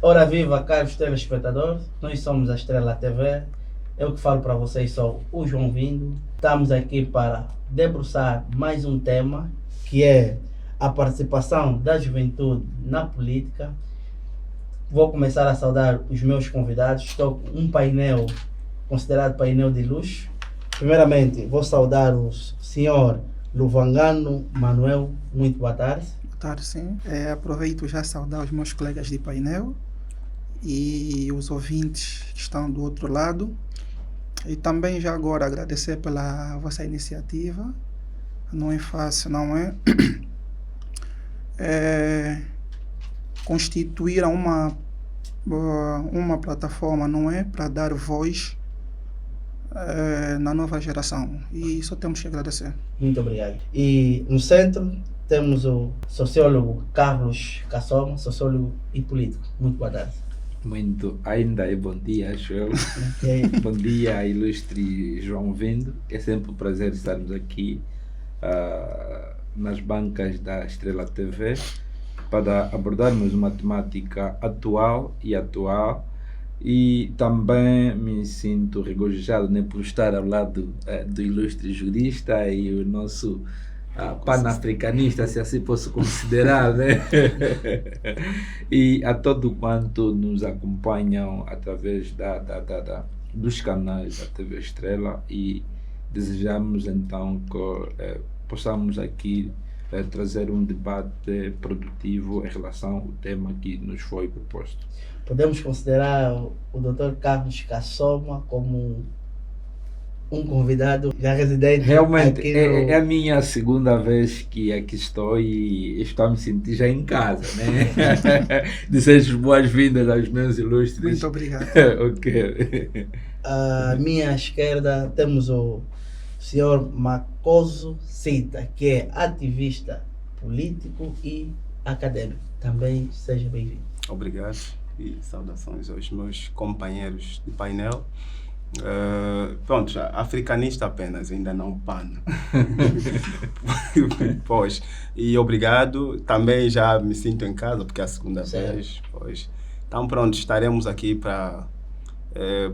Ora viva, caros telespectadores, nós somos a Estrela TV. Eu que falo para vocês sou o João Vindo. Estamos aqui para debruçar mais um tema, que é a participação da juventude na política. Vou começar a saudar os meus convidados. Estou com um painel considerado painel de luxo. Primeiramente, vou saudar o senhor Luvangano Manuel. Muito boa tarde. Boa tarde, sim. Aproveito já saudar os meus colegas de painel e os ouvintes que estão do outro lado. E também já agora agradecer pela vossa iniciativa. Não é fácil, não é? Constituíram uma plataforma, não é? Para dar voz na nova geração. E só temos que agradecer. Muito obrigado. E no centro temos o sociólogo Carlos Cassoma, sociólogo e político. Muito boa tarde. Ainda é bom dia, João. Okay. Bom dia, ilustre João Vindo. É sempre um prazer estarmos aqui nas bancas da Estrela TV para abordarmos uma temática atual e também me sinto regozijado, né, por estar ao lado do ilustre jurista e o nosso pan-africanista, se assim posso considerar, né? E a todo quanto nos acompanham através dos canais da TV Estrela, e desejamos então que possamos aqui trazer um debate produtivo em relação ao tema que nos foi proposto. Podemos considerar o Dr. Carlos Cassoma como um convidado já residente. Realmente aqui é a minha segunda vez que aqui estou e estou a me sentir já em casa, né? Desejo boas-vindas aos meus ilustres. Muito obrigado. Ok. À minha esquerda temos o senhor Makoso Sita, que é ativista político e acadêmico. Também seja bem-vindo. Obrigado e saudações aos meus companheiros de painel. Pronto, africanista apenas, ainda não pan. Pois, e obrigado, também já me sinto em casa porque é a segunda vez. Pois. Então pronto, estaremos aqui para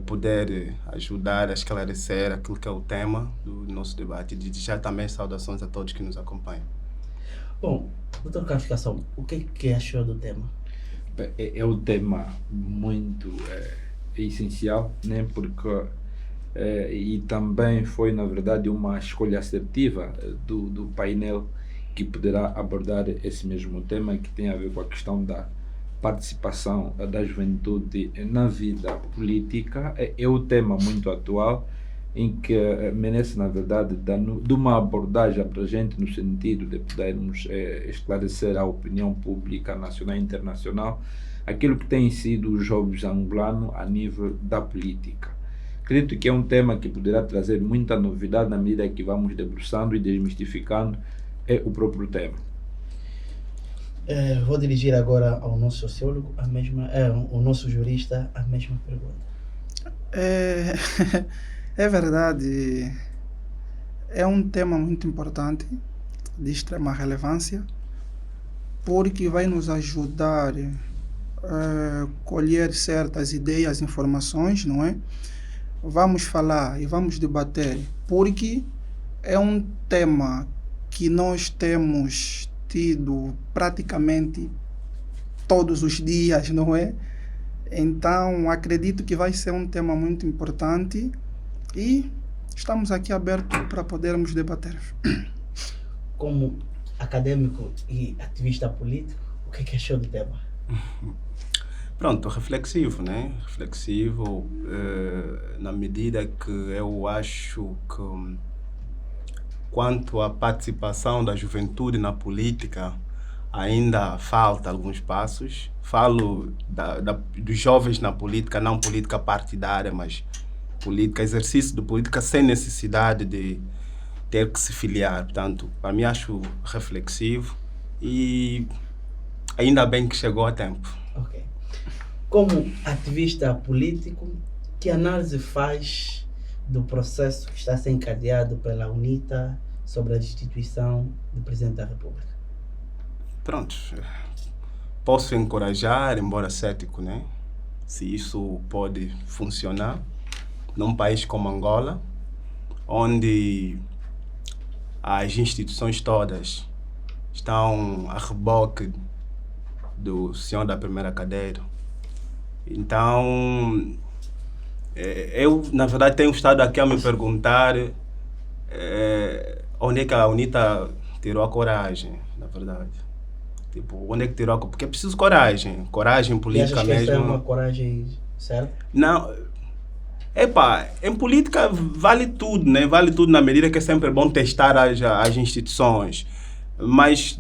poder ajudar a esclarecer aquilo que é o tema do nosso debate, e já também saudações a todos que nos acompanham. Bom, Dr. Carlos Cassoma, o que achou do tema? É um tema muito essencial, né? Porque e também foi, na verdade, uma escolha assertiva do painel que poderá abordar esse mesmo tema, que tem a ver com a questão da participação da juventude na vida política. É um tema muito atual, em que merece, na verdade, de uma abordagem abrangente no sentido de podermos esclarecer à opinião pública nacional e internacional aquilo que tem sido o jogo angolano a nível da política. Acredito que é um tema que poderá trazer muita novidade na medida que vamos debruçando e desmistificando o próprio tema. Vou dirigir agora ao nosso sociólogo o nosso jurista a mesma pergunta. É verdade, é um tema muito importante, de extrema relevância, porque vai nos ajudar a colher certas ideias, informações, não é? Vamos falar e vamos debater, porque é um tema que nós temos tido praticamente todos os dias, não é? Então, acredito que vai ser um tema muito importante e estamos aqui abertos para podermos debater. Como acadêmico e ativista político, o que achou do tema? Pronto, reflexivo, né? Reflexivo, na medida que eu acho que, quanto à participação da juventude na política, ainda falta alguns passos. Falo dos jovens na política, não política partidária, mas exercício de política sem necessidade de ter que se filiar. Portanto, para mim, acho reflexivo e ainda bem que chegou a tempo. Ok. Como ativista político, que análise faz do processo que está a ser encadeado pela UNITA sobre a destituição do Presidente da República? Pronto, posso encorajar, embora cético, né? Se isso pode funcionar num país como Angola, onde as instituições todas estão a reboque do senhor da primeira cadeira. Então, eu, na verdade, tenho estado aqui a me perguntar onde é que a UNITA tirou a coragem, na verdade. Tipo, onde é que tirou a coragem? Porque é preciso coragem E política achas que essa é mesmo. uma coragem certa? Não, em política vale tudo, né? Vale tudo na medida que é sempre bom testar as instituições. Mas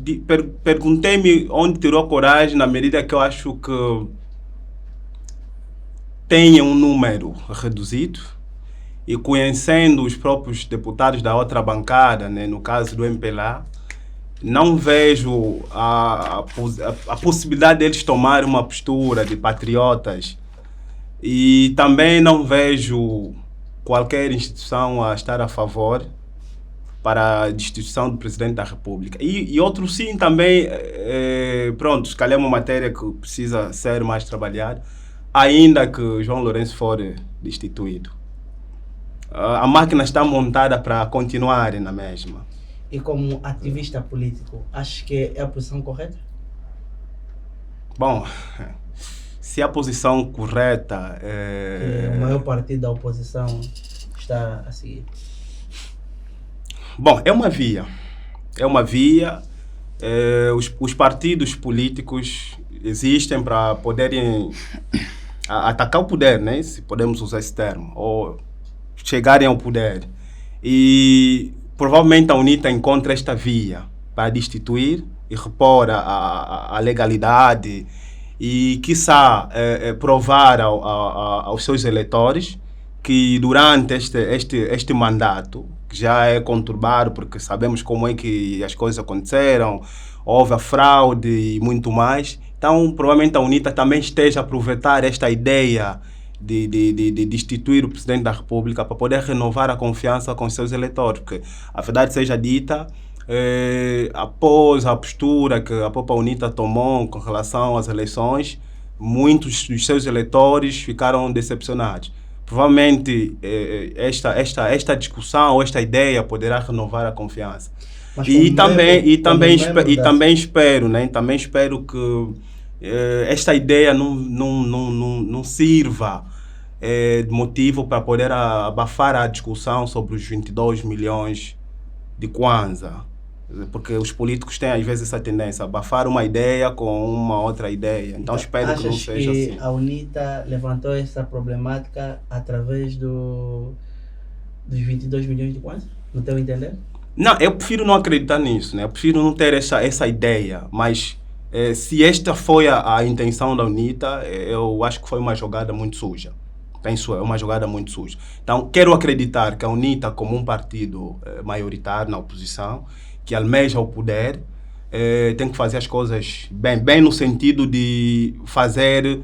perguntei-me onde tirou a coragem na medida que eu acho que tenha um número reduzido e conhecendo os próprios deputados da outra bancada, né? No caso do MPLA, não vejo a possibilidade deles tomarem uma postura de patriotas. E também não vejo qualquer instituição a estar a favor para a destituição do Presidente da República. E outro sim também, pronto, se calhar é uma matéria que precisa ser mais trabalhada, ainda que João Lourenço for destituído. A máquina está montada para continuar na mesma. E como ativista político, acho que é a posição correta? Bom, se a posição correta Que o maior partido da oposição está a seguir. Bom, é uma via. É uma via. Os partidos políticos existem para poderem atacar o poder, né? Se podemos usar esse termo, ou chegarem ao poder. E provavelmente a UNITA encontra esta via para destituir e repor a legalidade e, quiçá, provar aos seus eleitores que durante este mandato, que já é conturbado porque sabemos como é que as coisas aconteceram, houve a fraude e muito mais, então provavelmente a UNITA também esteja a aproveitar esta ideia de destituir o Presidente da República para poder renovar a confiança com os seus eleitores, porque a verdade seja dita, após a postura que a própria UNITA tomou com relação às eleições, muitos dos seus eleitores ficaram decepcionados. Provavelmente esta discussão, esta ideia poderá renovar a confiança. Mas E também espero, né? Também espero que esta ideia não sirva de motivo para poder abafar a discussão sobre os 22 milhões de Kwanza. Porque os políticos têm às vezes essa tendência a abafar uma ideia com uma outra ideia. Então espero que não seja que assim. a UNITA levantou essa problemática através dos 22 milhões de Kwanza? No teu entender? Não, eu prefiro não acreditar nisso, né? Eu prefiro não ter essa ideia, mas se esta foi a intenção da UNITA, eu acho que foi uma jogada muito suja. Penso eu, uma jogada muito suja. Então, quero acreditar que a UNITA, como um partido maioritário na oposição, que almeja o poder, tem que fazer as coisas bem no sentido de fazer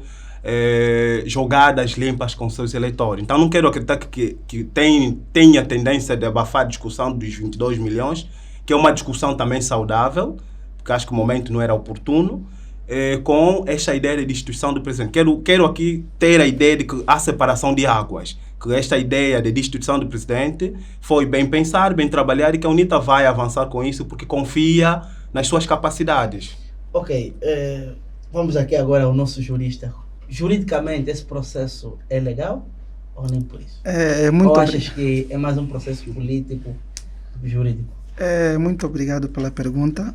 jogadas limpas com seus eleitores. Então não quero acreditar que tenha tendência de abafar a discussão dos 22 milhões, que é uma discussão também saudável, porque acho que o momento não era oportuno, com esta ideia de destituição do presidente. Quero aqui ter a ideia de que há separação de águas, que esta ideia de destituição do presidente foi bem pensada, bem trabalhada e que a UNITA vai avançar com isso porque confia nas suas capacidades. Ok, vamos aqui agora ao nosso jurista. Juridicamente, esse processo é legal ou nem por isso? Muito ou achas que é mais um processo político jurídico? Muito obrigado pela pergunta.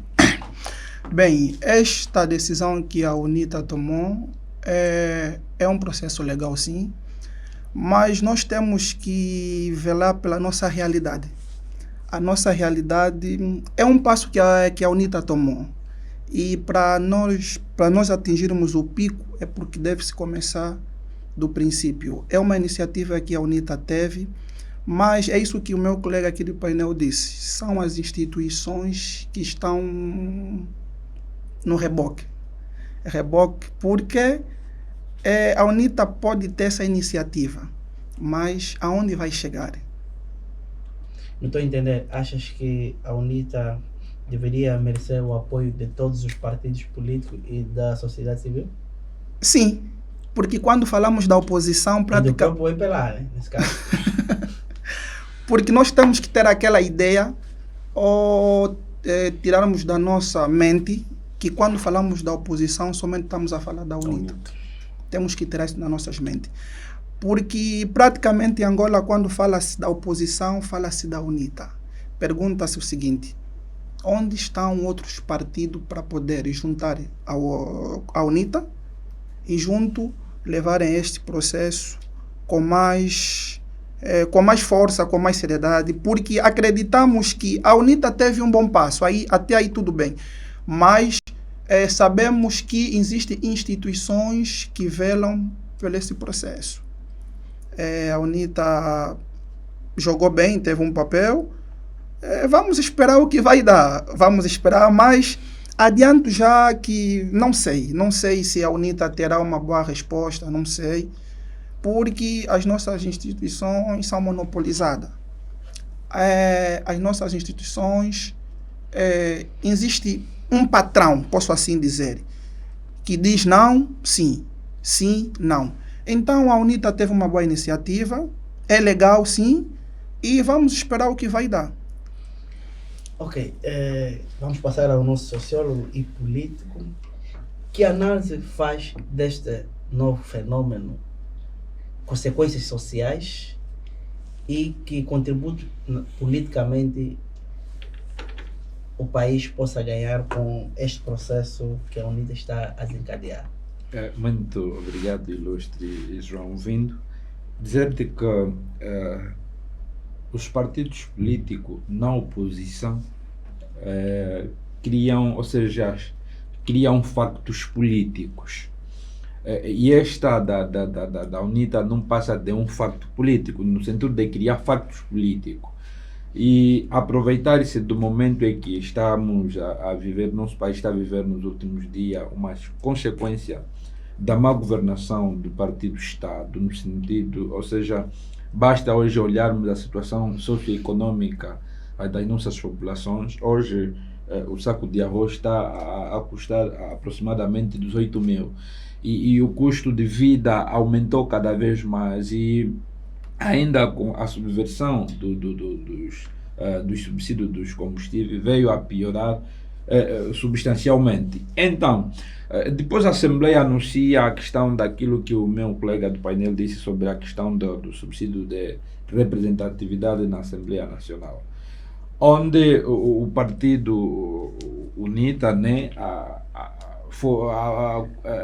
Bem, esta decisão que a UNITA tomou é um processo legal, sim, mas nós temos que velar pela nossa realidade. A nossa realidade é um passo que a UNITA tomou. E para nós atingirmos o pico é porque deve-se começar do princípio. É uma iniciativa que a UNITA teve, mas é isso que o meu colega aqui do painel disse. São as instituições que estão no reboque. Reboque porque a UNITA pode ter essa iniciativa, mas aonde vai chegar? Não estou a entender. Achas que a UNITA deveria merecer o apoio de todos os partidos políticos e da sociedade civil? Sim, porque quando falamos da oposição, E do praticamente. próprio IPLA, né, nesse caso. Porque nós temos que ter aquela ideia ou tirarmos da nossa mente que quando falamos da oposição somente estamos a falar da UNITA. Temos que tirar isso nas nossas mentes. Porque praticamente em Angola, quando fala-se da oposição, fala-se da UNITA. Pergunta-se o seguinte: onde estão outros partidos para poder juntar a UNITA e junto levarem este processo com mais força, com mais seriedade, porque acreditamos que a UNITA teve um bom passo, até aí tudo bem, mas sabemos que existem instituições que velam por esse processo. A UNITA jogou bem, teve um papel, vamos esperar o que vai dar, vamos esperar, mas adianto já que não sei se a UNITA terá uma boa resposta, não sei, porque as nossas instituições são monopolizadas. As nossas instituições, existe um patrão, posso assim dizer, que diz não, sim, sim, não. Então a UNITA teve uma boa iniciativa, é legal sim, e vamos esperar o que vai dar. Ok, vamos passar ao nosso sociólogo e político. Que análise faz deste novo fenômeno, consequências sociais e que contributo politicamente o país possa ganhar com este processo que a UNITA está a desencadear? Muito obrigado, ilustre João Vindo. Dizer-te que os partidos políticos na oposição criam factos políticos. E esta da UNITA não passa de um facto político, no sentido de criar factos políticos. E aproveitar-se do momento em que estamos a viver, nosso país está a viver nos últimos dias, uma consequência da má governação do partido-Estado, no sentido, ou seja, basta hoje olharmos a situação socioeconômica das nossas populações. Hoje o saco de arroz está a custar aproximadamente 18 mil e o custo de vida aumentou cada vez mais, e ainda com a subversão dos subsídios dos combustíveis veio a piorar substancialmente. Então, depois a Assembleia anuncia a questão daquilo que o meu colega do painel disse sobre a questão do subsídio de representatividade na Assembleia Nacional, onde o partido UNITA, né,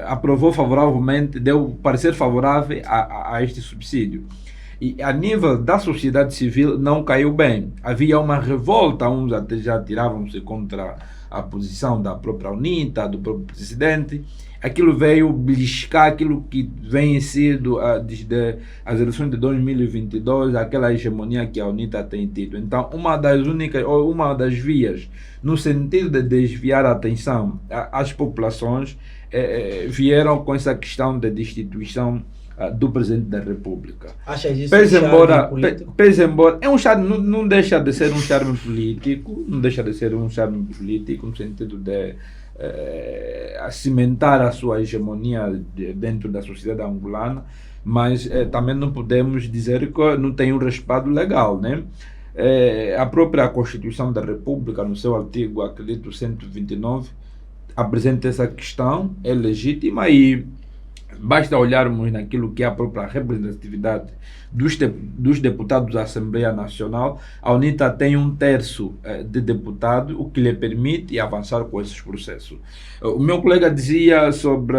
aprovou favoravelmente, deu parecer favorável a este subsídio. E a nível da sociedade civil não caiu bem. Havia uma revolta, uns até já tiravam-se contra a posição da própria UNITA, do próprio presidente. Aquilo veio beliscar aquilo que vem sido desde as eleições de 2022, aquela hegemonia que a UNITA tem tido. Então, uma das vias no sentido de desviar a atenção às populações vieram com essa questão de destituição do Presidente da República. Achas isso Pese um embora, charme político? é um charme, não deixa de ser um charme político, no sentido de cimentar a sua hegemonia dentro da sociedade angolana, mas também não podemos dizer que não tem um respaldo legal, né? A própria Constituição da República, no seu artigo, acredito, 129, apresenta essa questão, é legítima, e basta olharmos naquilo que é a própria representatividade dos deputados da Assembleia Nacional. A UNITA tem 1/3 de deputados, o que lhe permite avançar com esses processos. O meu colega dizia sobre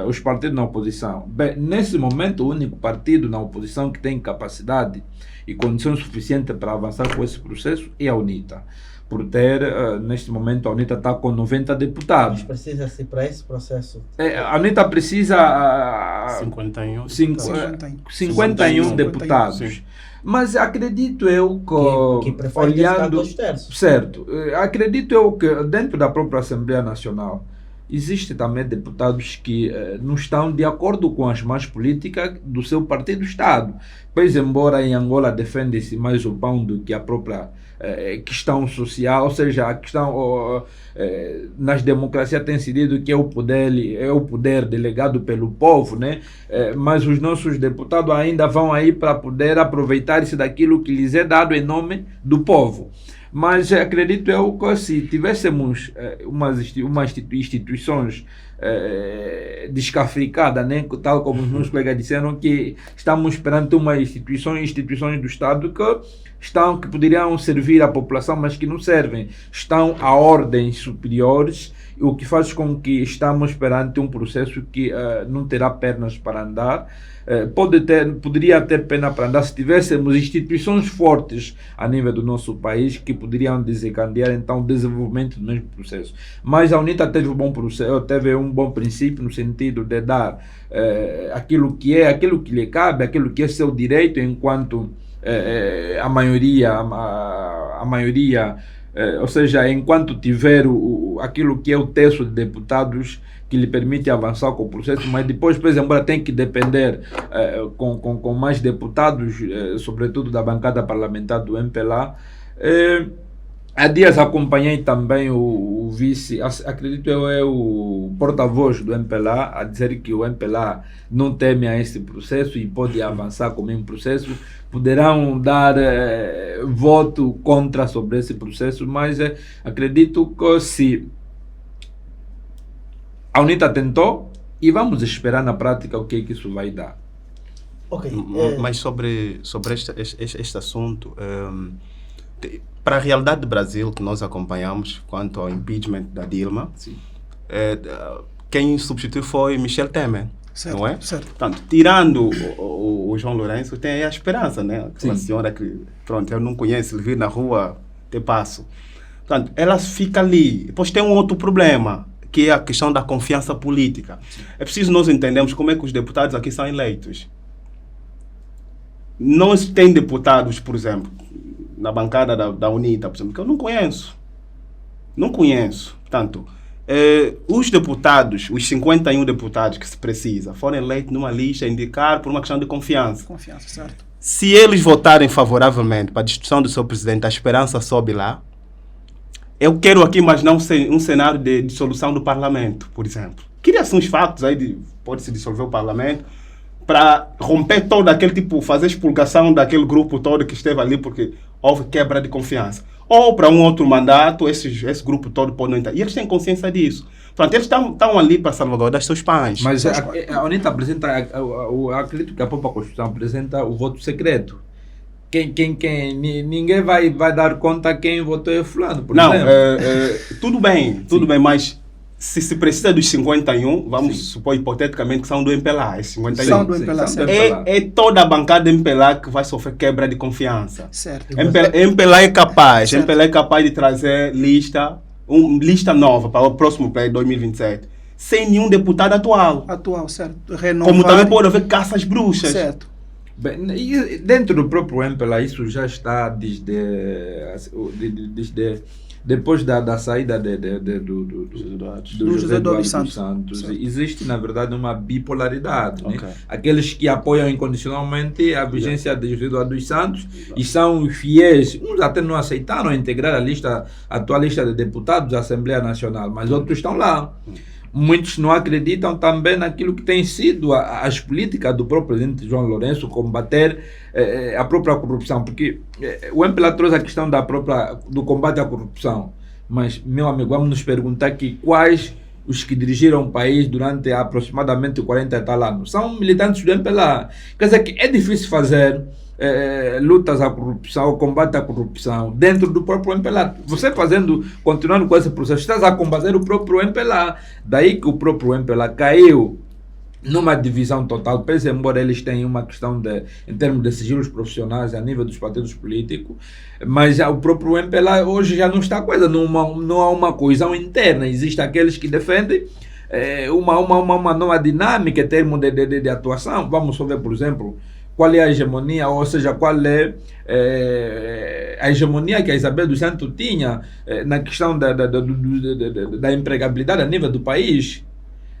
os partidos na oposição. Bem, nesse momento, o único partido na oposição que tem capacidade e condições suficientes para avançar com esse processo é a UNITA. Por ter, neste momento, a UNITA está com 90 deputados. Mas precisa-se para esse processo? A UNITA precisa 51. 51 deputados. Sim. Mas acredito eu Que prefere olhando, 2/3. certo, acredito eu que dentro da própria Assembleia Nacional Existem também deputados que não estão de acordo com as más políticas do seu partido-Estado. Pois, embora em Angola defende-se mais o pão do que a própria questão social, ou seja, a questão nas democracias tem sido dito que é o poder delegado pelo povo, né? Mas os nossos deputados ainda vão aí para poder aproveitar-se daquilo que lhes é dado em nome do povo. Mas acredito eu que se tivéssemos umas instituições descafricadas, né? Tal como os meus colegas disseram, que estamos perante uma instituições do Estado que poderiam servir à população, mas que não servem. Estão a ordens superiores, o que faz com que estamos perante um processo que não terá pernas para andar. Poderia ter pena para andar se tivéssemos instituições fortes a nível do nosso país que poderiam desencadear então o desenvolvimento do mesmo processo. Mas a UNITA teve um bom princípio no sentido de dar aquilo que lhe cabe, aquilo que é seu direito, enquanto a maioria, ou seja, enquanto tiver aquilo que é o terço de deputados que lhe permite avançar com o processo, mas depois, por exemplo, tem que depender com mais deputados, sobretudo da bancada parlamentar do MPLA. Há dias acompanhei também o vice, acredito eu, é o porta-voz do MPLA, a dizer que o MPLA não teme a esse processo e pode avançar com o mesmo processo. Poderão dar voto contra sobre esse processo, mas acredito que se a UNITA tentou, e vamos esperar na prática o que é que isso vai dar. Ok. Mas sobre este assunto, para a realidade do Brasil que nós acompanhamos quanto ao impeachment da Dilma, quem substituiu foi Michel Temer, Certo, não é? certo. Portanto, tirando o João Lourenço, tem aí a esperança, né? Aquela Sim. senhora que, pronto, eu não conheço, ele vir na rua, te passo. Portanto, ela fica ali. Depois tem um outro problema, que é a questão da confiança política. É preciso nós entendermos como é que os deputados aqui são eleitos. Não tem deputados, por exemplo, na bancada da UNITA, por exemplo, que eu não conheço. Não conheço. Portanto, os deputados, os 51 deputados que se precisa, foram eleitos numa lista indicar por uma questão de confiança. Confiança, certo. Se eles votarem favoravelmente para a destituição do seu presidente, a esperança sobe lá. Eu quero aqui imaginar um cenário de dissolução do parlamento, por exemplo. Cria-se uns factos aí, pode-se dissolver o parlamento, para romper todo aquele tipo, fazer expurgação daquele grupo todo que esteve ali, porque houve quebra de confiança. Ou para um outro mandato, esse grupo todo pode não entrar. E eles têm consciência disso. Portanto, eles estão ali para salvaguardar seus pães. Mas a UNITA apresenta, acredito que a própria Constituição apresenta o voto secreto. Ninguém vai dar conta quem votou é fulano, por exemplo. Tudo bem, mas se precisa dos 51, vamos supor hipoteticamente que são do MPLA, esses 51. São do MPLA, certo. É toda a bancada do MPLA que vai sofrer quebra de confiança. Certo. MPLA é capaz, Certo. MPLA é capaz de trazer lista nova para o próximo pleito 2027, sem nenhum deputado atual. Atual, certo. Renovar. Como também pode haver caças bruxas. Certo. Bem, e dentro do próprio MPLA isso já está desde depois da saída do José Eduardo dos Santos. Existe, na verdade, uma bipolaridade. Ok. Né? Aqueles que apoiam incondicionalmente a vigência de José Eduardo dos Santos e são fiéis, uns até não aceitaram integrar a atual lista de deputados da Assembleia Nacional, mas outros estão lá. Muitos não acreditam também naquilo que tem sido as políticas do próprio presidente João Lourenço, combater a própria corrupção, porque o MPLA trouxe a questão do combate à corrupção, mas, meu amigo, vamos nos perguntar aqui quais os que dirigiram o país durante aproximadamente 40 e tal anos são militantes do MPLA. Quer dizer que é difícil fazer lutas à corrupção, o combate à corrupção dentro do próprio MPLA. Você continuando com esse processo, estás a combater o próprio MPLA. Daí que o próprio MPLA caiu numa divisão total, pese embora eles tenham uma questão em termos de sigilos profissionais a nível dos partidos políticos, mas o próprio MPLA hoje já não está não há uma coesão interna. Existem aqueles que defendem uma nova dinâmica em termos de atuação. Vamos só ver, por exemplo, qual é a hegemonia, ou seja, qual é a hegemonia que a Isabel dos Santos tinha na questão da empregabilidade a nível do país.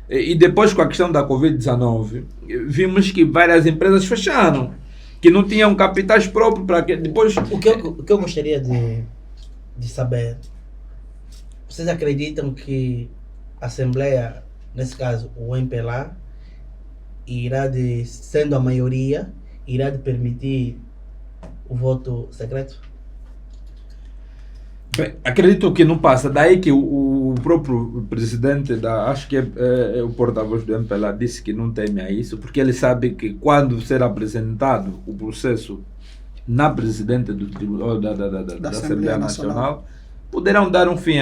E depois, com a questão da Covid-19, vimos que várias empresas fecharam, que não tinham capitais próprios para que depois... O que eu gostaria de saber, vocês acreditam que a Assembleia, nesse caso o MPLA, sendo a maioria, irá de permitir o voto secreto? Bem, acredito que não passa. Daí que o próprio presidente acho que é o porta-voz do MPLA, disse que não teme a isso, porque ele sabe que quando ser apresentado o processo na presidente do Tribunal da Assembleia Nacional, poderão dar um fim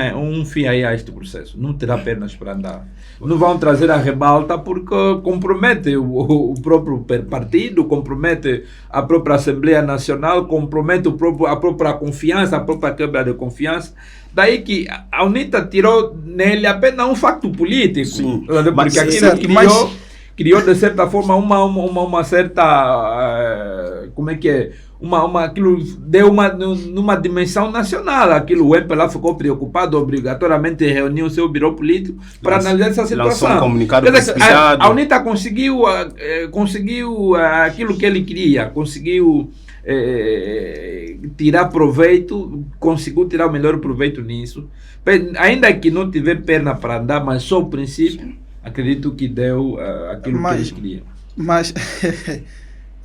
aí a este processo. Não terá pernas para andar. Não vão trazer a rebalta porque compromete o próprio partido, compromete a própria Assembleia Nacional, compromete a própria confiança, a própria quebra de confiança. Daí que a UNITA tirou nele apenas um facto político. Sim, porque aquilo criou de certa forma uma certa... como é que é? Aquilo deu numa dimensão nacional. O MPLA ficou preocupado, obrigatoriamente reuniu o seu birô político para analisar essa situação. Um comunicado a UNITA conseguiu aquilo que ele queria, conseguiu tirar proveito, conseguiu tirar o melhor proveito nisso. Ainda que não tiver perna para andar, mas só o princípio, acredito que deu aquilo que eles queriam. Mas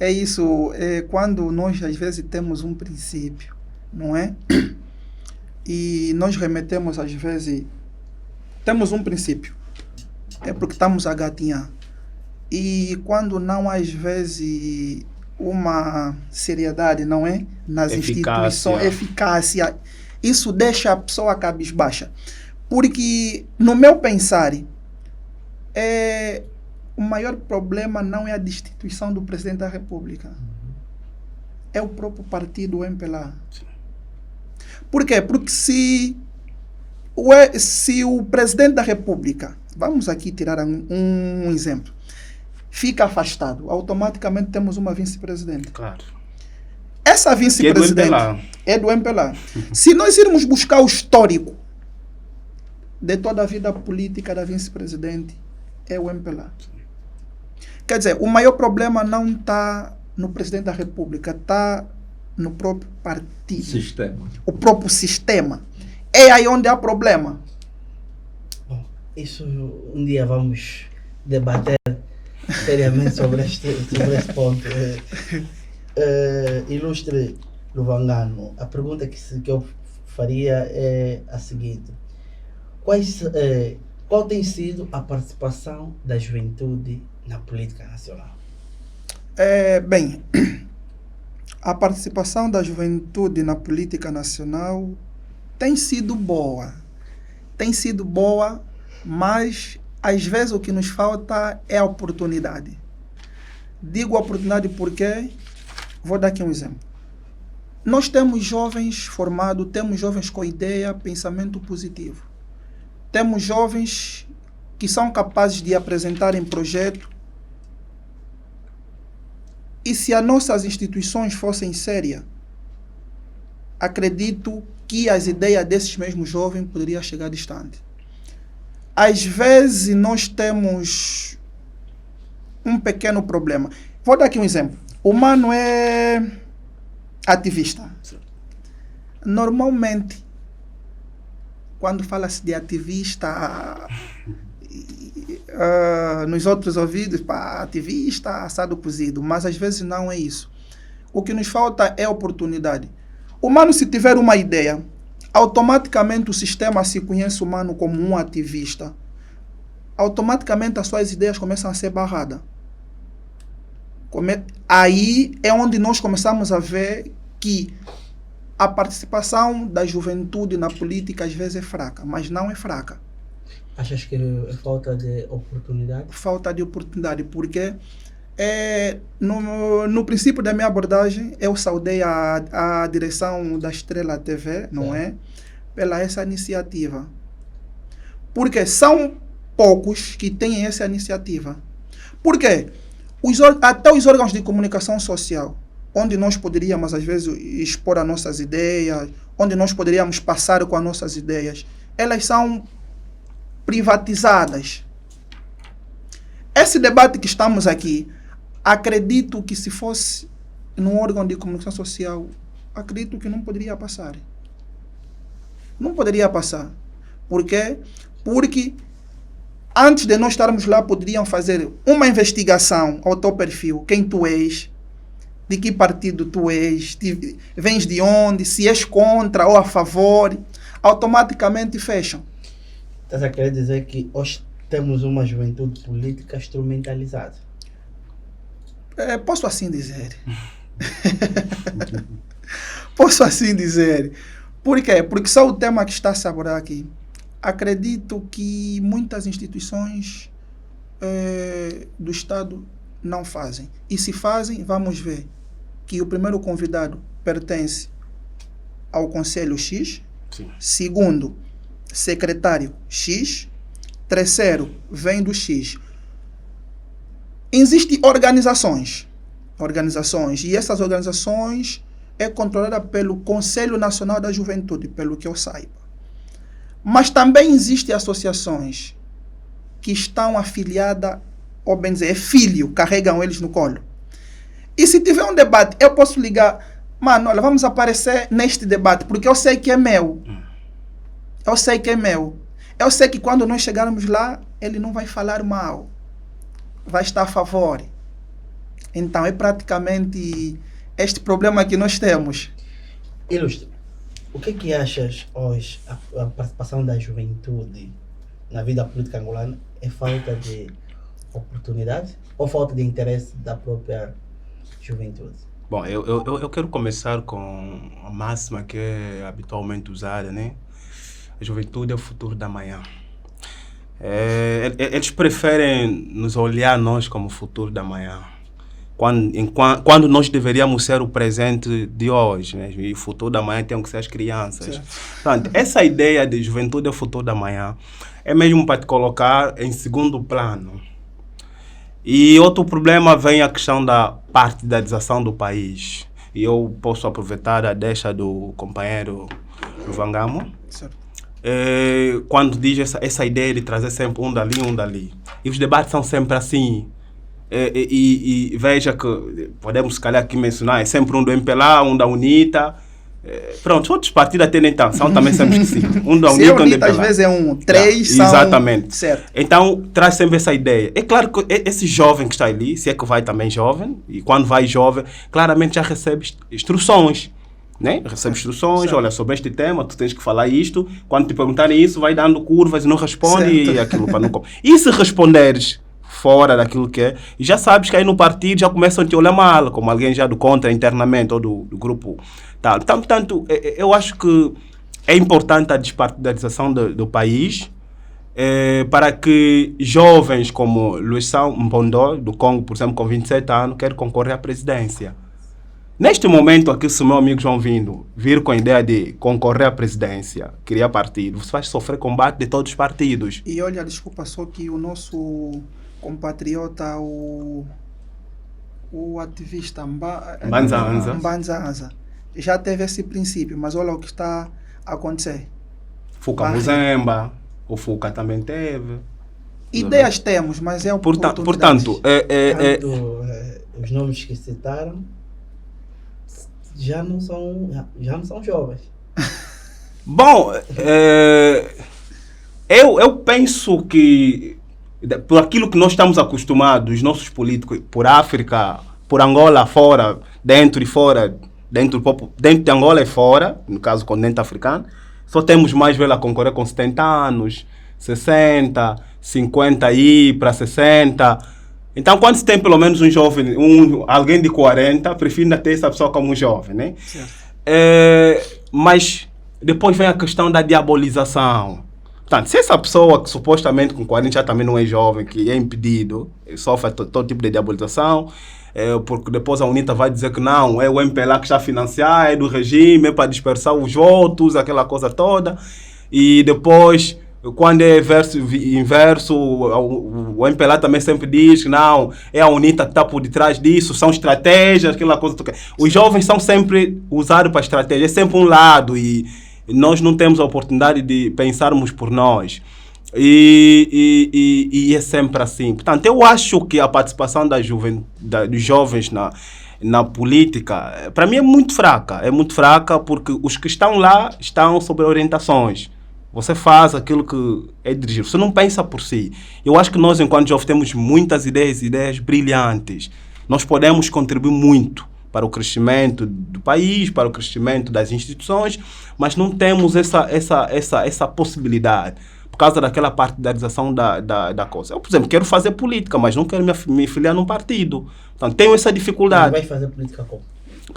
é isso, quando nós às vezes temos um princípio, não é? E nós remetemos às vezes, temos um princípio, é porque estamos a gatinhar. E quando não há às vezes uma seriedade, não é? Nas instituições, eficácia, isso deixa a pessoa cabisbaixa. Porque no meu pensar, o maior problema não é a destituição do presidente da República. É o próprio partido, o MPLA. Por quê? Porque se o presidente da República, vamos aqui tirar um exemplo, fica afastado, automaticamente temos uma vice-presidente. Claro. Essa vice-presidente é do MPLA. Se nós irmos buscar o histórico de toda a vida política da vice-presidente, é o MPLA. Quer dizer, o maior problema não está no presidente da República, está no próprio partido. Sistema. O próprio sistema. É aí onde há problema. Bom, isso um dia vamos debater seriamente sobre esse ponto. Ilustre Luvangano, a pergunta que eu faria é a seguinte: qual tem sido a participação da juventude na política nacional? Bem, a participação da juventude na política nacional tem sido boa. Tem sido boa, mas às vezes o que nos falta é a oportunidade. Digo oportunidade porque, vou dar aqui um exemplo. Nós temos jovens formados, temos jovens com ideia, pensamento positivo. Temos jovens que são capazes de apresentarem projeto. E se as nossas instituições fossem sérias, acredito que as ideias desses mesmos jovens poderiam chegar distante. Às vezes nós temos um pequeno problema. Vou dar aqui um exemplo. O mano é ativista. Normalmente, quando fala-se de ativista, nos outros ouvidos, ativista, assado cozido, mas às vezes não é isso. O que nos falta é oportunidade. O mano, se tiver uma ideia, automaticamente o sistema se conhece o mano como um ativista. Automaticamente as suas ideias começam a ser barradas. Aí é onde nós começamos a ver que a participação da juventude na política às vezes é fraca, mas não é fraca. Achas que é falta de oportunidade? Falta de oportunidade, porque no princípio da minha abordagem, eu saudei a direção da Estrela TV, não é? Pela essa iniciativa. Porque são poucos que têm essa iniciativa. Por quê? Até os órgãos de comunicação social, onde nós poderíamos, às vezes, expor as nossas ideias, onde nós poderíamos passar com as nossas ideias, elas são privatizadas. Esse debate que estamos aqui, acredito que se fosse num órgão de comunicação social, acredito que não poderia passar. Não poderia passar. Por quê? Porque antes de nós estarmos lá, poderiam fazer uma investigação ao teu perfil, quem tu és, de que partido tu és, vens de onde, se és contra ou a favor, automaticamente fecham. Estás a querer dizer que hoje temos uma juventude política instrumentalizada? Posso assim dizer. Posso assim dizer. Por quê? Porque só o tema que está a se abordar aqui. Acredito que muitas instituições do Estado não fazem. E se fazem, vamos ver que o primeiro convidado pertence ao Conselho X, Sim. segundo, secretário X, terceiro, vem do X. Existem organizações, e essas organizações é controlada pelo Conselho Nacional da Juventude, pelo que eu saiba. Mas também existem associações que estão afiliadas, ou bem dizer, é filho, carregam eles no colo. E se tiver um debate, eu posso ligar, mano, olha, vamos aparecer neste debate, porque eu sei que é meu. Eu sei que é meu. Eu sei que quando nós chegarmos lá, ele não vai falar mal. Vai estar a favor. Então, é praticamente este problema que nós temos. Ilustre, o que achas hoje, a participação da juventude na vida política angolana é falta de oportunidade ou falta de interesse da própria juventude? Bom, eu quero começar com a máxima que é habitualmente usada, né? A juventude é o futuro da manhã. Eles preferem nos olhar nós como o futuro da manhã, quando nós deveríamos ser o presente de hoje, né? E o futuro da manhã tem que ser as crianças. Portanto, essa ideia de juventude é o futuro da manhã é mesmo para te colocar em segundo plano. E outro problema vem a questão da partidarização do país. E eu posso aproveitar a deixa do companheiro Vangamo. Certo. Quando diz essa ideia de trazer sempre um dali. E os debates são sempre assim. E veja que podemos, se calhar, aqui mencionar, é sempre um do MPLA, um da UNITA. Pronto, outros partidos até nem tanto, são também sempre esquecidos. Um da UNITA, um do MPLA. Às vezes é um, três são... Exatamente. Certo. Então, traz sempre essa ideia. É claro que esse jovem que está ali, se é que vai também jovem, e quando vai jovem, claramente já recebe instruções. Né? Recebe instruções, certo. Olha, sobre este tema, tu tens que falar isto. Quando te perguntarem isso, vai dando curvas e não responde, e aquilo para não... E se responderes fora daquilo que é, já sabes que aí no partido já começam a te olhar mal, como alguém já do contra internamente ou do grupo tal. Então, portanto, eu acho que é importante a despartidarização do país para que jovens como Luizão Mpondo, do Congo, por exemplo, com 27 anos, querem concorrer à presidência. Neste momento aqui, se o meu amigo João Vindo vir com a ideia de concorrer à presidência, criar partido, você vai sofrer combate de todos os partidos. E olha, desculpa, só que o nosso compatriota, o ativista Mbanza já teve esse princípio, mas olha o que está a acontecer. Fuca Muzemba, o Fuca também teve. Ideias temos, mas é o portanto, os nomes que citaram já não são jovens. Bom, eu penso que por aquilo que nós estamos acostumados, os nossos políticos, por África, por Angola, fora, dentro e fora, dentro de Angola e fora, no caso do continente africano, só temos mais velha concorrer com 70 anos, 60, 50 aí para 60. Então, quando se tem pelo menos um jovem, alguém de 40, prefiro ainda ter essa pessoa como um jovem, né? Mas depois vem a questão da diabolização. Portanto, se essa pessoa que supostamente com 40 já também não é jovem, que é impedido, sofre todo tipo de diabolização, porque depois a UNITA vai dizer que não, é o MPLA que está a financiar, é do regime, é para dispersar os votos, aquela coisa toda, e depois quando é inverso, o MPLA também sempre diz que não, é a UNITA que está por detrás disso, são estratégias, aquela coisa. Os jovens são sempre usados para estratégia, é sempre um lado e nós não temos a oportunidade de pensarmos por nós. E é sempre assim. Portanto, eu acho que a participação dos jovens na política, para mim é muito fraca porque os que estão lá estão sob orientações. Você faz aquilo que é dirigir. Você não pensa por si. Eu acho que nós, enquanto jovens, temos muitas ideias brilhantes. Nós podemos contribuir muito para o crescimento do país, para o crescimento das instituições, mas não temos essa possibilidade por causa daquela partidarização da coisa. Eu, por exemplo, quero fazer política, mas não quero me filiar num partido. Então, tenho essa dificuldade. Vai fazer política como?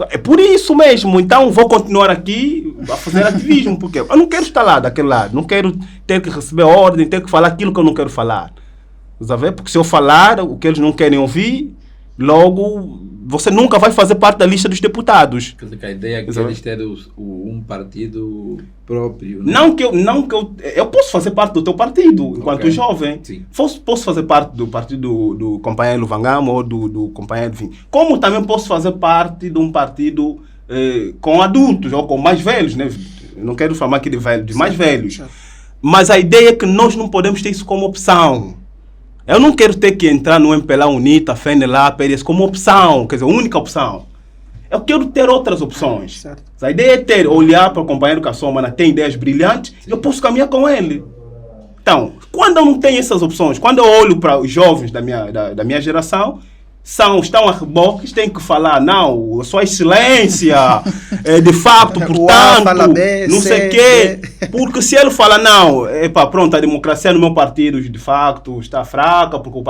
É por isso mesmo, então vou continuar aqui a fazer ativismo, porque eu não quero estar lá daquele lado, não quero ter que receber ordem, ter que falar aquilo que eu não quero falar. Sabe? Porque se eu falar o que eles não querem ouvir, logo você nunca vai fazer parte da lista dos deputados. Quer dizer, que a ideia é que eles terem um partido próprio. Né? Não que eu posso fazer parte do teu partido enquanto jovem. Sim. Posso fazer parte do partido do companheiro Luvangama ou do companheiro Vim. Como também posso fazer parte de um partido com adultos ou com mais velhos, né? Eu não quero falar aqui de velhos, de mais velhos. Mas a ideia é que nós não podemos ter isso como opção. Eu não quero ter que entrar no MPLA, UNITA, FENELA, PRS como opção, quer dizer, única opção. Eu quero ter outras opções. Certo. A ideia é olhar para o companheiro Kassomana, tem ideias brilhantes, eu posso caminhar com ele. Então, quando eu não tenho essas opções, quando eu olho para os jovens da minha geração, estão a reboques, têm que falar, não, sua excelência, de facto, portanto, não sei o quê. Porque se ele fala, não, pronto, a democracia no meu partido, de facto, está fraca, porque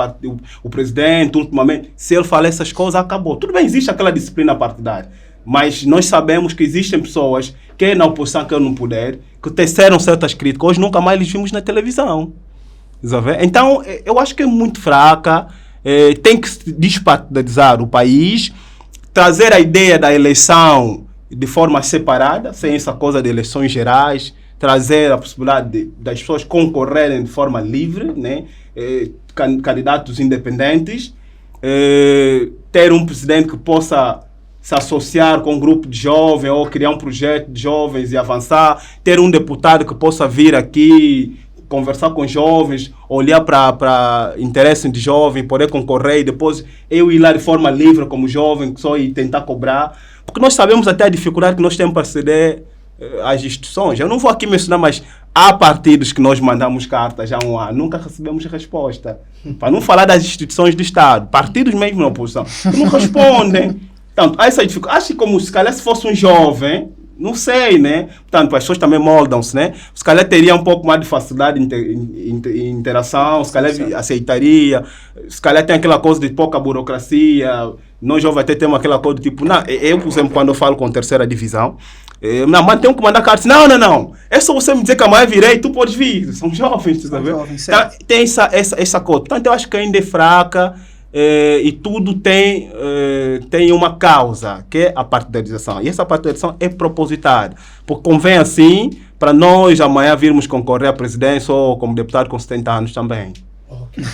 o presidente, ultimamente, se ele fala essas coisas, acabou. Tudo bem, existe aquela disciplina partidária, mas nós sabemos que existem pessoas, quer na oposição, quer no poder, que teceram certas críticas, hoje nunca mais eles vimos na televisão. Sabe? Então, eu acho que é muito fraca. Tem que despartidarizar o país, trazer a ideia da eleição de forma separada, sem essa coisa de eleições gerais, trazer a possibilidade das pessoas concorrerem de forma livre, né? Candidatos independentes, ter um presidente que possa se associar com um grupo de jovens ou criar um projeto de jovens e avançar, ter um deputado que possa vir aqui conversar com jovens, olhar para interesse de jovem, poder concorrer e depois eu ir lá de forma livre como jovem, só ir tentar cobrar. Porque nós sabemos até a dificuldade que nós temos para ceder às instituições. Eu não vou aqui mencionar, mas há partidos que nós mandamos cartas já há um ano, nunca recebemos resposta. Para não falar das instituições do Estado, partidos mesmo na oposição, que não respondem. Portanto, há essa dificuldade. Acho que como se calhar se fosse um jovem, não sei, né? Portanto, as pessoas também moldam-se, né? Se calhar teria um pouco mais de facilidade de interação, se calhar aceitaria, se calhar tem aquela coisa de pouca burocracia, nós jovens até temos aquela coisa de tipo, não, eu, por exemplo, quando eu falo com terceira divisão, não, mas tem que mandar cartas, não, é só você me dizer que amanhã virei, tu podes vir, são jovens, tu sabe? Então, tem essa coisa, portanto, eu acho que ainda é fraca, e tudo tem uma causa, que é a partidarização. E essa partidarização é propositada. Porque convém assim, para nós amanhã virmos concorrer à presidência ou como deputado com 70 anos também. Ok.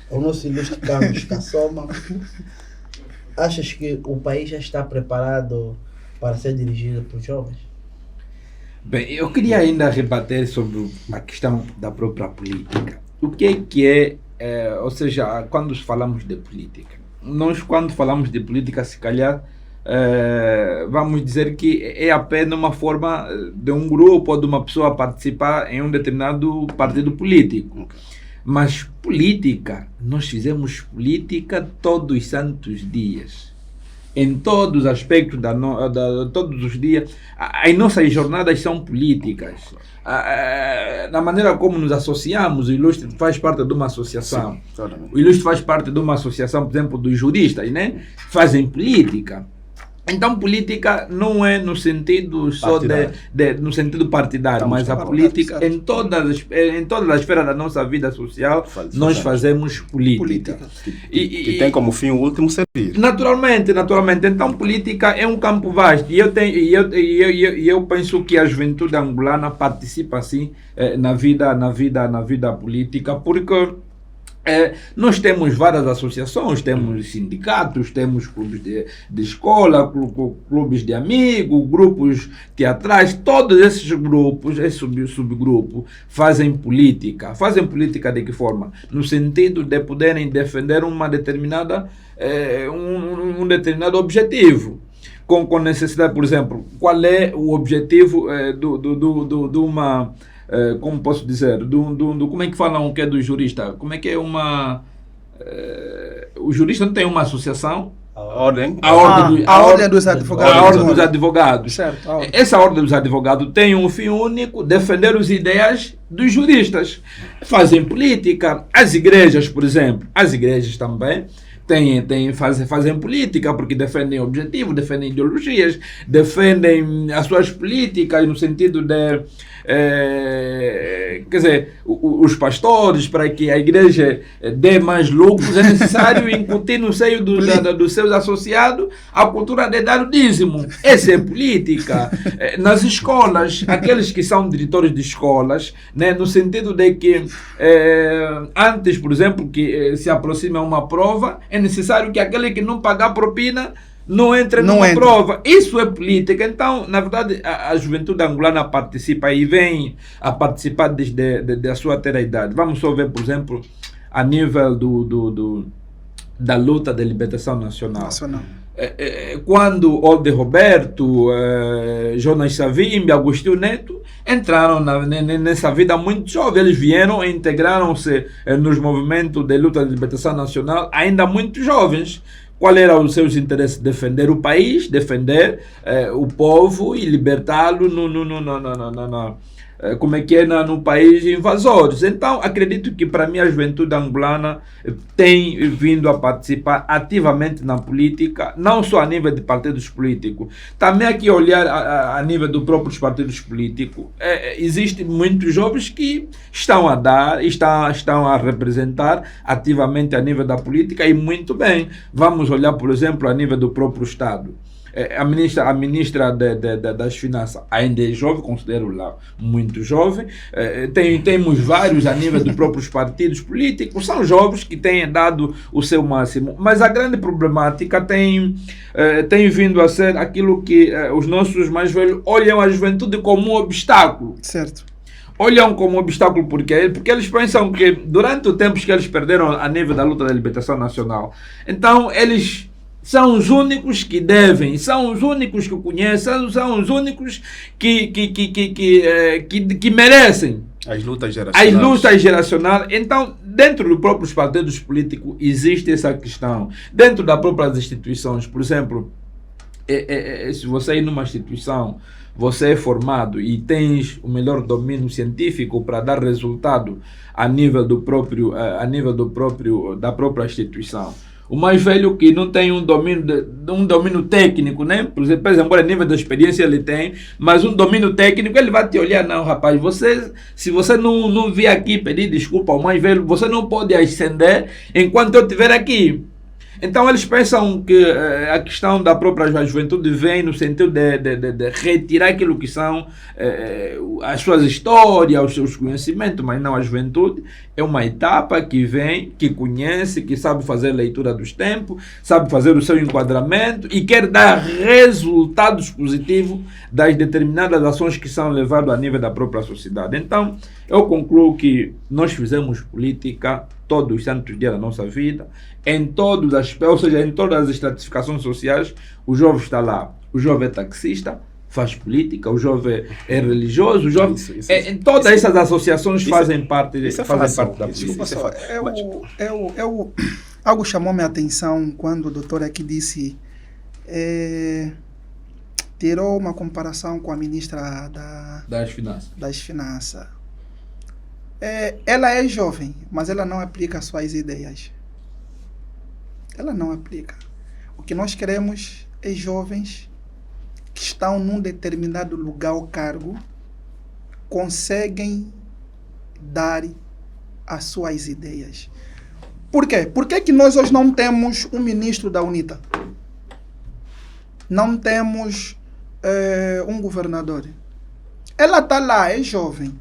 O nosso ilustre Carlos Kassoma, achas que o país já está preparado para ser dirigido por jovens? Bem, eu queria ainda rebater sobre a questão da própria política. O que é ou seja, quando falamos de política, nós quando falamos de política, se calhar vamos dizer que é apenas uma forma de um grupo ou de uma pessoa participar em um determinado partido político. Mas política, nós fizemos política todos os santos dias. Em todos os aspectos, todos os dias, as nossas jornadas são políticas. Na maneira como nos associamos, o Ilustre faz parte de uma associação. Sim, o Ilustre faz parte de uma associação, por exemplo, dos juristas, né? Fazem política. Então, política não é no sentido só no sentido partidário, mas a política em todas as esferas da nossa vida social, nós fazemos política. E tem como fim o último servir. Naturalmente. Então, política é um campo vasto. E eu penso que a juventude angolana participa assim na vida política, porque nós temos várias associações, temos sindicatos, temos clubes de escola, clubes de amigos, grupos teatrais. Todos esses grupos, esse subgrupo, fazem política. Fazem política de que forma? No sentido de poderem defender uma determinada, um determinado objetivo. Com necessidade, por exemplo, qual é o objetivo de uma... como posso dizer, como é que falam que é do jurista? Como é que é uma... o jurista não tem uma associação? A ordem dos advogados. A ordem dos advogados. Certo, essa ordem dos advogados tem um fim único: defender as ideias dos juristas. Fazem política. As igrejas, por exemplo, as igrejas também fazem política, porque defendem objetivos, defendem ideologias, defendem as suas políticas no sentido de quer dizer, os pastores, para que a igreja dê mais lucros, é necessário incutir no seio dos seus associados a cultura de dar o dízimo. Essa é política. Nas escolas, aqueles que são diretores de escolas, né, no sentido de que antes, por exemplo, que se aproxima uma prova, é necessário que aquele que não pagar propina não entra numa prova. Isso é política. Então, na verdade, a juventude angolana participa e vem a participar desde a sua terra idade. Vamos só ver, por exemplo, a nível da luta de libertação nacional. Quando Olde Roberto, Jonas Savimbi, Agostinho Neto entraram nessa vida muito jovem. Eles vieram e integraram-se nos movimentos de luta de libertação nacional ainda muito jovens. Qual eram os seus interesses? Defender o país, defender o povo e libertá-lo como é que é no país invasores. Então, acredito que para mim a juventude angolana tem vindo a participar ativamente na política, não só a nível de partidos políticos, também aqui olhar a nível dos próprios partidos políticos. Existem muitos jovens que estão a dar, estão a representar ativamente a nível da política, e muito bem. Vamos olhar, por exemplo, a nível do próprio Estado. A ministra das Finanças ainda é jovem, considero lá muito jovem. Temos vários a nível dos próprios partidos políticos, são jovens que têm dado o seu máximo, mas a grande problemática tem vindo a ser aquilo que os nossos mais velhos olham a juventude como um obstáculo. Certo. Olham como obstáculo porque eles pensam que durante o tempo que eles perderam a nível da luta da libertação nacional, então eles são os únicos que devem, são os únicos que conhecem, são os únicos que merecem as lutas geracionais. As lutas geracionais. Então, dentro dos próprios partidos políticos existe essa questão. Dentro das próprias instituições, por exemplo, se você ir numa instituição, você é formado e tens o melhor domínio científico para dar resultado a nível da própria instituição. O mais velho que não tem um domínio técnico, né? Por exemplo, a nível da experiência ele tem, mas um domínio técnico, ele vai te olhar: não, rapaz, se você não vir aqui pedir desculpa ao mais velho, você não pode ascender enquanto eu estiver aqui. Então eles pensam que a questão da própria juventude vem no sentido de retirar aquilo que são as suas histórias, os seus conhecimentos, mas não, a juventude é uma etapa que vem, que conhece, que sabe fazer leitura dos tempos, sabe fazer o seu enquadramento e quer dar resultados positivos das determinadas ações que são levadas a nível da própria sociedade. Então, eu concluo que nós fizemos política todos os santos dias da nossa vida, em todos as, ou seja, em todas as estratificações sociais. O jovem está lá, o jovem é taxista, faz política, o jovem é religioso, o jovem... em todas essas associações fazem parte da política. Algo chamou minha atenção quando o doutor aqui disse, tirou uma comparação com a ministra das Finanças. Ela é jovem, mas ela não aplica suas ideias. Ela não aplica. O que nós queremos é jovens que estão num determinado lugar ou cargo conseguem dar as suas ideias. Por quê? Por que nós hoje não temos um ministro da UNITA? Não temos um governador? Ela está lá, é jovem,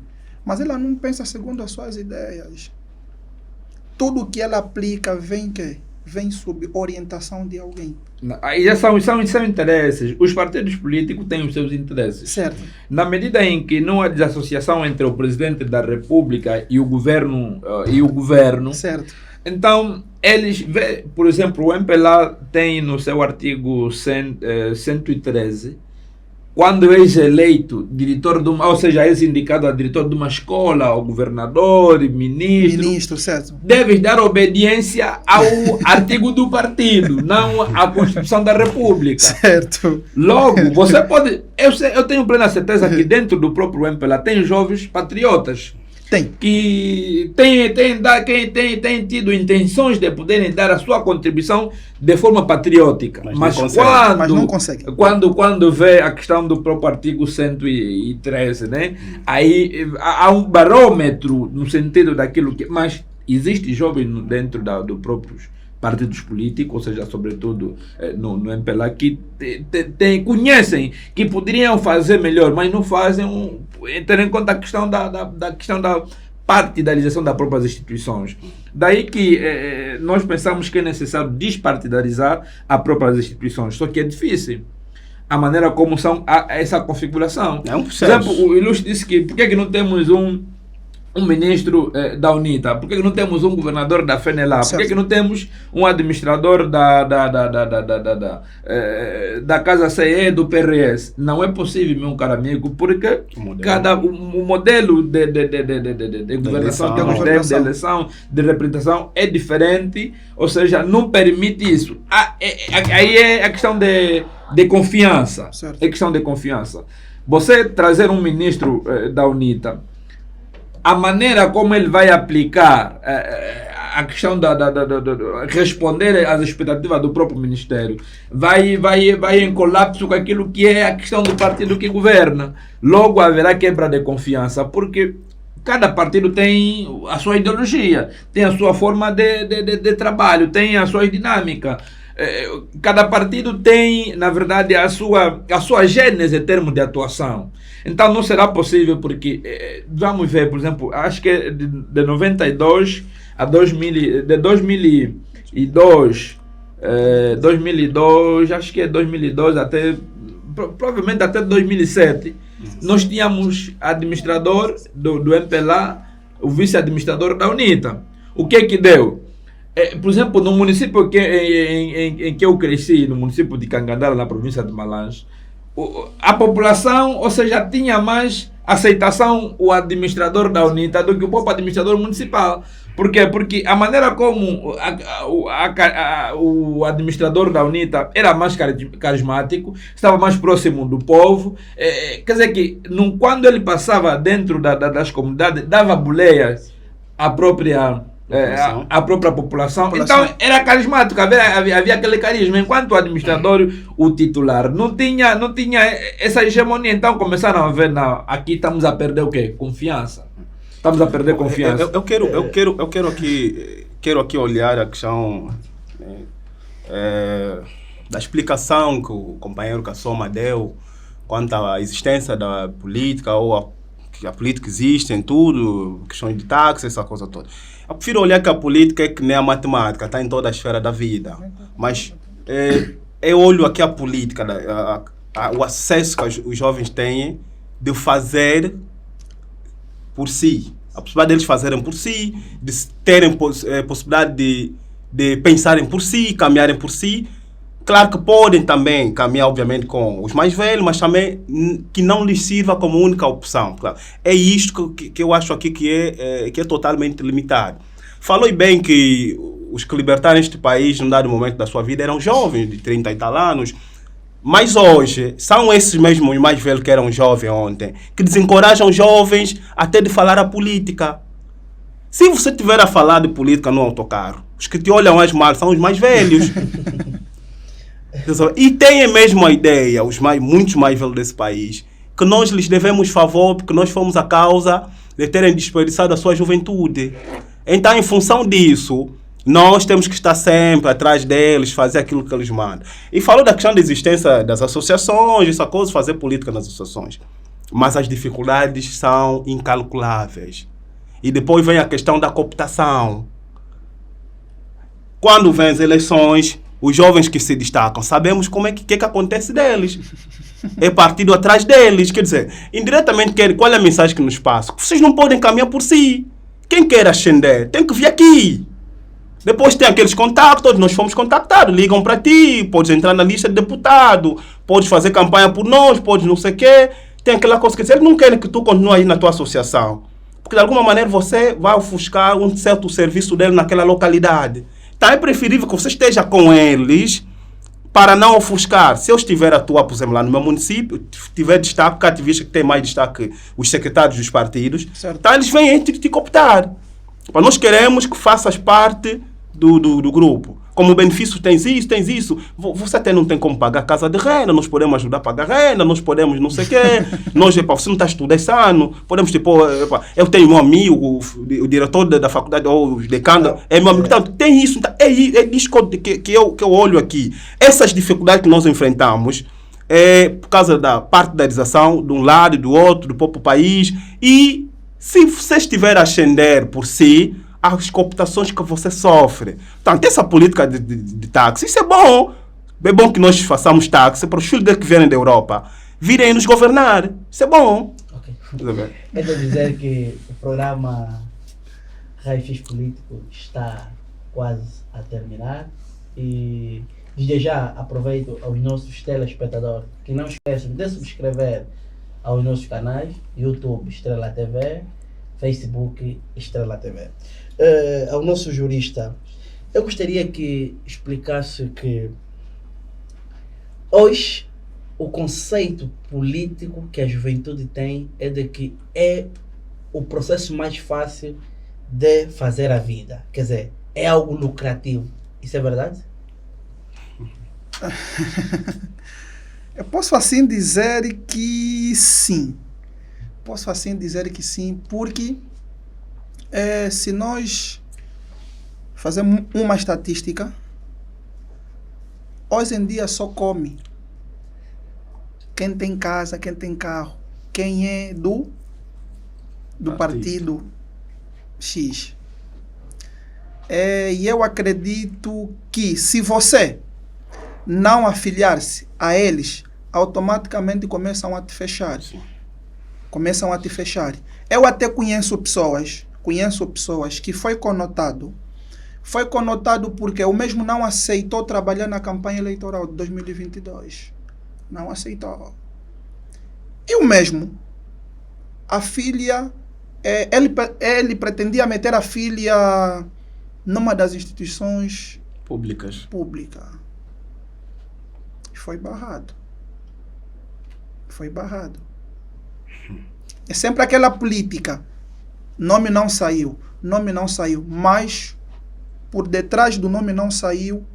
mas ela não pensa segundo as suas ideias. Tudo que ela aplica vem sob orientação de alguém. Aí já são interesses. Os partidos políticos têm os seus interesses. Certo. Na medida em que não há desassociação entre o presidente da República e o governo, Certo. então eles, por exemplo, o MPLA tem no seu artigo 113, quando és eleito diretor de uma, ou seja, és indicado a diretor de uma escola, ao governador, ministro, certo. deves dar obediência ao artigo do partido, não à Constituição da República. Certo. Logo, você pode... Eu tenho plena certeza que dentro do próprio MPLA tem jovens patriotas. Tem. Que têm tido intenções de poderem dar a sua contribuição de forma patriótica. Mas não consegue. Quando vê a questão do próprio artigo 113, né? Aí há um barômetro no sentido daquilo que... Mas existe jovens dentro do próprios partidos políticos, ou seja, sobretudo no MPLA, que conhecem que poderiam fazer melhor, mas não fazem, tendo em conta a questão da partidarização das próprias instituições. Daí que nós pensamos que é necessário despartidarizar as próprias instituições, só que é difícil a maneira como são essa configuração. É um processo. Por exemplo, o Ilustre disse que por que não temos um ministro da UNITA? Por que não temos um governador da FENELA? Por que não temos um administrador da Casa CE do PRS? Não é possível, meu caro amigo, porque o modelo de governação que nós temos, de eleição, de representação é diferente, ou seja, não permite isso. Aí é a questão de confiança. É questão de confiança. Você trazer um ministro da UNITA, a maneira como ele vai aplicar a questão responder às expectativas do próprio Ministério vai em colapso com aquilo que é a questão do partido que governa. Logo haverá quebra de confiança, porque cada partido tem a sua ideologia, tem a sua forma de trabalho, tem a sua dinâmica. Cada partido tem, na verdade, a sua gênese em termos de atuação. Então não será possível, porque vamos ver, por exemplo, acho que de 92 a 2000, de 2002, 2002, acho que é 2002 até, provavelmente até 2007, nós tínhamos administrador do MPLA, o vice-administrador da UNITA. O que deu? Por exemplo, no município em que eu cresci, no município de Cangandara, na província de Malange, a população, ou seja, tinha mais aceitação o administrador da UNITA do que o próprio administrador municipal. Por quê? Porque a maneira como o administrador da UNITA era mais carismático, estava mais próximo do povo, quer dizer que quando ele passava dentro das comunidades, dava boleias à própria população. Então era carismático, havia aquele carisma, enquanto o administrador, o titular, não tinha essa hegemonia. Então começaram a ver, não, aqui estamos a perder o quê? Confiança. Estamos a perder confiança. Eu quero aqui olhar a questão da explicação que o companheiro Kassoma deu quanto à existência da política, ou que a política existe em tudo, questões de táxi, essa coisa toda. Eu prefiro olhar que a política é que nem a matemática, está em toda a esfera da vida. Mas eu olho aqui a política, o acesso que os jovens têm de fazer por si. A possibilidade deles fazerem por si, de terem possibilidade de pensarem por si, caminharem por si. Claro que podem também caminhar, obviamente, com os mais velhos, mas também que não lhes sirva como única opção. Claro. É isto que eu acho aqui que é totalmente limitado. Falou bem que os que libertaram este país, num dado momento da sua vida, eram jovens, de 30 e tal anos. Mas hoje, são esses mesmos mais velhos que eram jovens ontem, que desencorajam os jovens até de falar a política. Se você estiver a falar de política no autocarro, os que te olham mais mal são os mais velhos. E têm mesmo a ideia, muitos mais velhos desse país, que nós lhes devemos favor porque nós fomos a causa de terem desperdiçado a sua juventude. Então, em função disso, nós temos que estar sempre atrás deles, fazer aquilo que eles mandam. E falou da questão da existência das associações, essa coisa, fazer política nas associações. Mas as dificuldades são incalculáveis. E depois vem a questão da cooptação. Quando vem as eleições, os jovens que se destacam, sabemos como é que acontece deles. É partido atrás deles. Quer dizer, indiretamente, qual é a mensagem que nos passa? Vocês não podem caminhar por si. Quem quer ascender tem que vir aqui. Depois tem aqueles contatos, nós fomos contactados, ligam para ti, podes entrar na lista de deputado, podes fazer campanha por nós, podes não sei o quê. Tem aquela coisa que eles não querem que tu continue aí na tua associação. Porque de alguma maneira você vai ofuscar um certo serviço dele naquela localidade. Então é preferível que você esteja com eles para não ofuscar. Se eu estiver a atuar, por exemplo, lá no meu município, tiver destaque, porque ativista que tem mais destaque, os secretários dos partidos, Certo. então eles vêm te cooptar. Nós queremos que faças parte do grupo. Como benefício tens isso. Você até não tem como pagar casa de renda, nós podemos ajudar a pagar renda, nós podemos não sei o quê. Nós, você não está estudando esse ano, podemos, eu tenho um amigo, o diretor da faculdade, ou os decanos, é meu amigo. Então, tem isso, então, é isso que eu olho aqui. Essas dificuldades que nós enfrentamos é por causa da partidarização de um lado e do outro, do próprio país. E se você estiver a ascender por si, as cooptações que você sofre. Portanto, essa política de táxi, isso é bom. É bom que nós façamos táxi para os filhos que vierem da Europa virem nos governar. Isso é bom. Ok. É de dizer que o programa Raio-X Político está quase a terminar e desde já aproveito aos nossos telespectadores que não esqueçam de subscrever aos nossos canais YouTube Estrela TV, Facebook Estrela TV. Ao nosso jurista, eu gostaria que explicasse que hoje o conceito político que a juventude tem é de que é o processo mais fácil de fazer a vida. Quer dizer, é algo lucrativo. Isso é verdade? Eu posso assim dizer que sim. Posso assim dizer que sim, porque se nós fazemos uma estatística, hoje em dia só come quem tem casa, quem tem carro, quem é do partido X. E eu acredito que se você não afiliar-se a eles, automaticamente começam a te fechar. Sim. Começam a te fechar. Eu até conheço pessoas que foi conotado porque o mesmo não aceitou trabalhar na campanha eleitoral de 2022. Não aceitou. E o mesmo, a filha, ele pretendia meter a filha numa das instituições Públicas. públicas. E foi barrado. É sempre aquela política. Nome não saiu, mas por detrás do nome não saiu,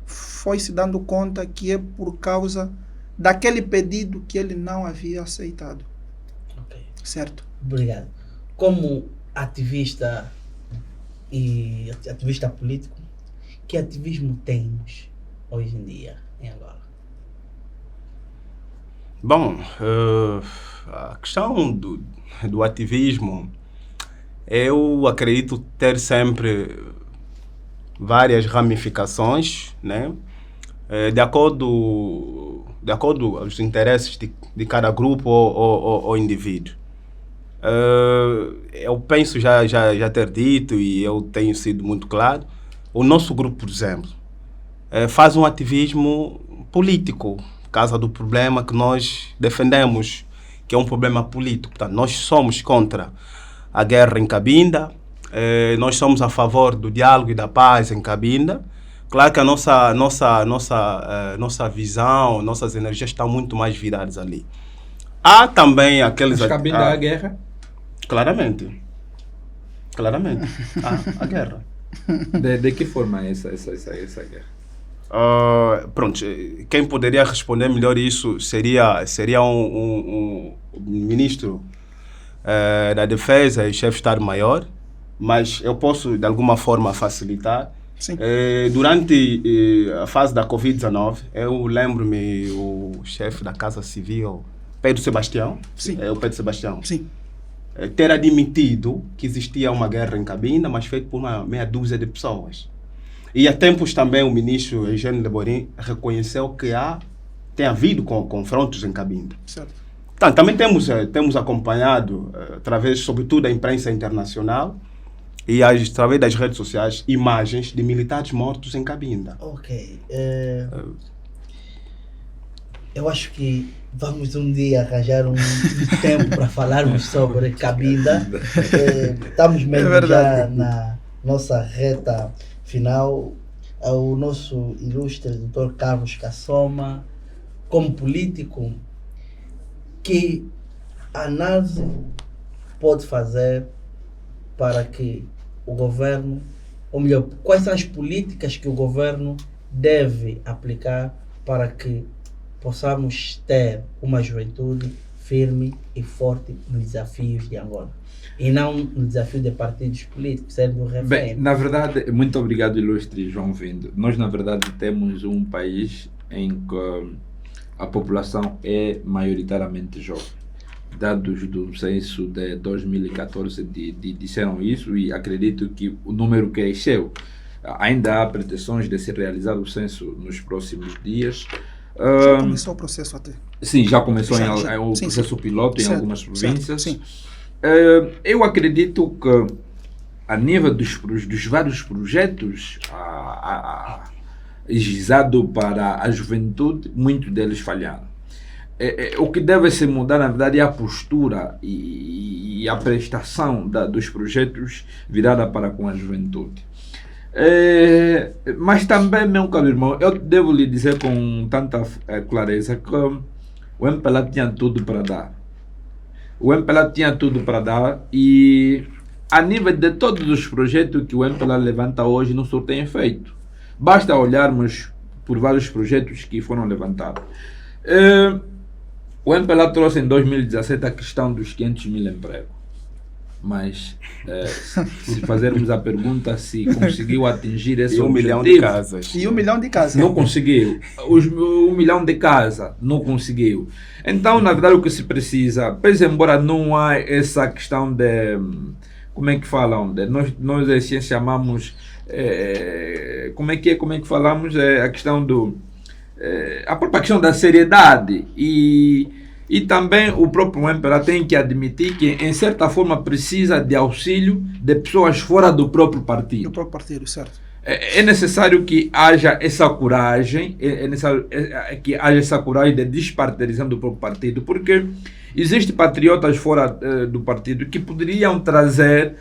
foi se dando conta que é por causa daquele pedido que ele não havia aceitado. Ok. Certo? Obrigado. Como ativista e ativista político, que ativismo temos hoje em dia em Angola? Bom, a questão do ativismo, eu acredito ter sempre várias ramificações, né? De acordo aos interesses de cada grupo ou indivíduo. Eu penso já ter dito, e eu tenho sido muito claro, o nosso grupo, por exemplo, faz um ativismo político, por causa do problema que nós defendemos, que é um problema político. Portanto, nós somos contra a guerra em Cabinda, nós somos a favor do diálogo e da paz em Cabinda. Claro que a nossa visão, nossas energias estão muito mais viradas ali. Há também aqueles... Mas Cabinda é a guerra? Claramente. A guerra. De que forma é essa guerra? Pronto, quem poderia responder melhor isso seria um ministro da Defesa e chefe de Estado-Maior, mas eu posso de alguma forma facilitar. Sim. Durante a fase da Covid-19, eu lembro-me o chefe da Casa Civil, Pedro Sebastião, Sim. o Pedro Sebastião, Sim. ter admitido que existia uma guerra em Cabinda, mas feito por uma meia dúzia de pessoas. E há tempos também o ministro Eugênio Leborim reconheceu que tem havido confrontos em Cabinda. Certo. Então, também temos acompanhado, através, sobretudo, da imprensa internacional e através das redes sociais, imagens de militares mortos em Cabinda. Ok. Eu acho que vamos um dia arranjar um tempo para falarmos sobre Cabinda. Estamos mesmo já na nossa reta final. O nosso ilustre Dr. Carlos Kassoma, como político, que análise pode fazer para que o governo, ou melhor, quais são as políticas que o governo deve aplicar para que possamos ter uma juventude firme e forte nos desafios de Angola e não no desafio de partidos políticos, sendo refém? Bem, na verdade, muito obrigado, ilustre João Vindo. Nós, na verdade, temos um país em que a população é maioritariamente jovem. Dados do censo de 2014 disseram isso e acredito que o número cresceu. Ainda há pretensões de se realizar o censo nos próximos dias. Já começou o processo até. Sim, já começou o sim, processo piloto em certo, algumas províncias. Sim. Eu acredito que a nível dos vários projetos gizado para a juventude, muitos deles falharam. O que deve se mudar, na verdade, é a postura e a prestação dos projetos virada para com a juventude. Mas também, meu caro irmão, eu devo lhe dizer com tanta clareza que o MPLA tinha tudo para dar. O MPLA tinha tudo para dar e a nível de todos os projetos que o MPLA levanta hoje não surtem efeito. Basta olharmos por vários projetos que foram levantados. O MPLA trouxe em 2017 a questão dos 500 mil empregos. Mas se fazermos a pergunta se conseguiu atingir esse E 1 objetivo, milhão de casas. E 1 milhão de casas. não conseguiu. 1 milhão de casas não conseguiu. Então, na verdade, o que se precisa, pese embora não há essa questão de, como é que falam, nós assim chamamos, como é que falamos, a questão a própria questão da seriedade e também o próprio MPLA tem que admitir que, em certa forma, precisa de auxílio de pessoas fora do próprio partido. Do próprio partido, certo. É necessário que haja essa coragem, é necessário que haja essa coragem de despartidização do próprio partido, porque existem patriotas fora do partido que poderiam trazer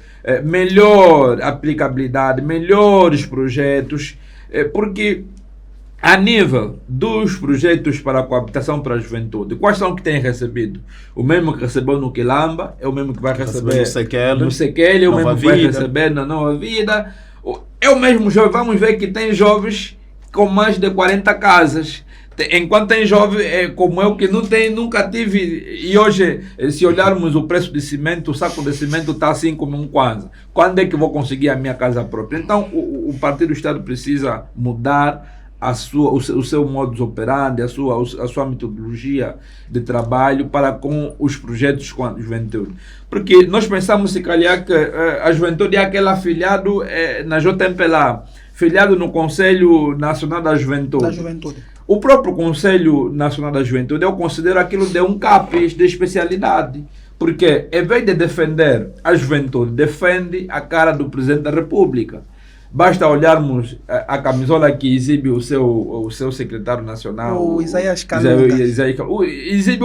melhor aplicabilidade, melhores projetos, porque a nível dos projetos para a coabitação para a juventude, quais são que têm recebido? O mesmo que recebeu no Quilamba, é o mesmo que vai receber no Sequele, é o mesmo que vai receber na Nova Vida. É o mesmo jovem, vamos ver que tem jovens com mais de 40 casas. Enquanto tem jovem como eu que não tem, nunca tive, e hoje, se olharmos o preço de cimento, o saco de cimento está assim como um Kwanza. Quando é que vou conseguir a minha casa própria? Então, o Partido do Estado precisa mudar o seu modus operandi, a sua metodologia de trabalho para com os projetos com a juventude. Porque nós pensamos, se calhar, que a juventude é aquele afiliado na JMPLA, filiado no Conselho Nacional da Juventude. O próprio Conselho Nacional da Juventude, eu considero aquilo de um CAPES de especialidade. Porque, em vez de defender a juventude, defende a cara do Presidente da República. Basta olharmos a camisola que exibe o seu secretário nacional, o Isaías Calunga. Exibe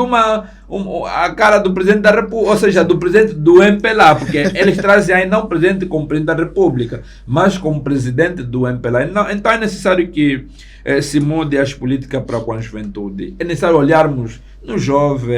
a cara do Presidente da República, ou seja, do Presidente do MPLA, porque eles trazem aí não o Presidente como Presidente da República, mas como Presidente do MPLA. Então é necessário que se mude as políticas para com a juventude. É necessário olharmos no jovem,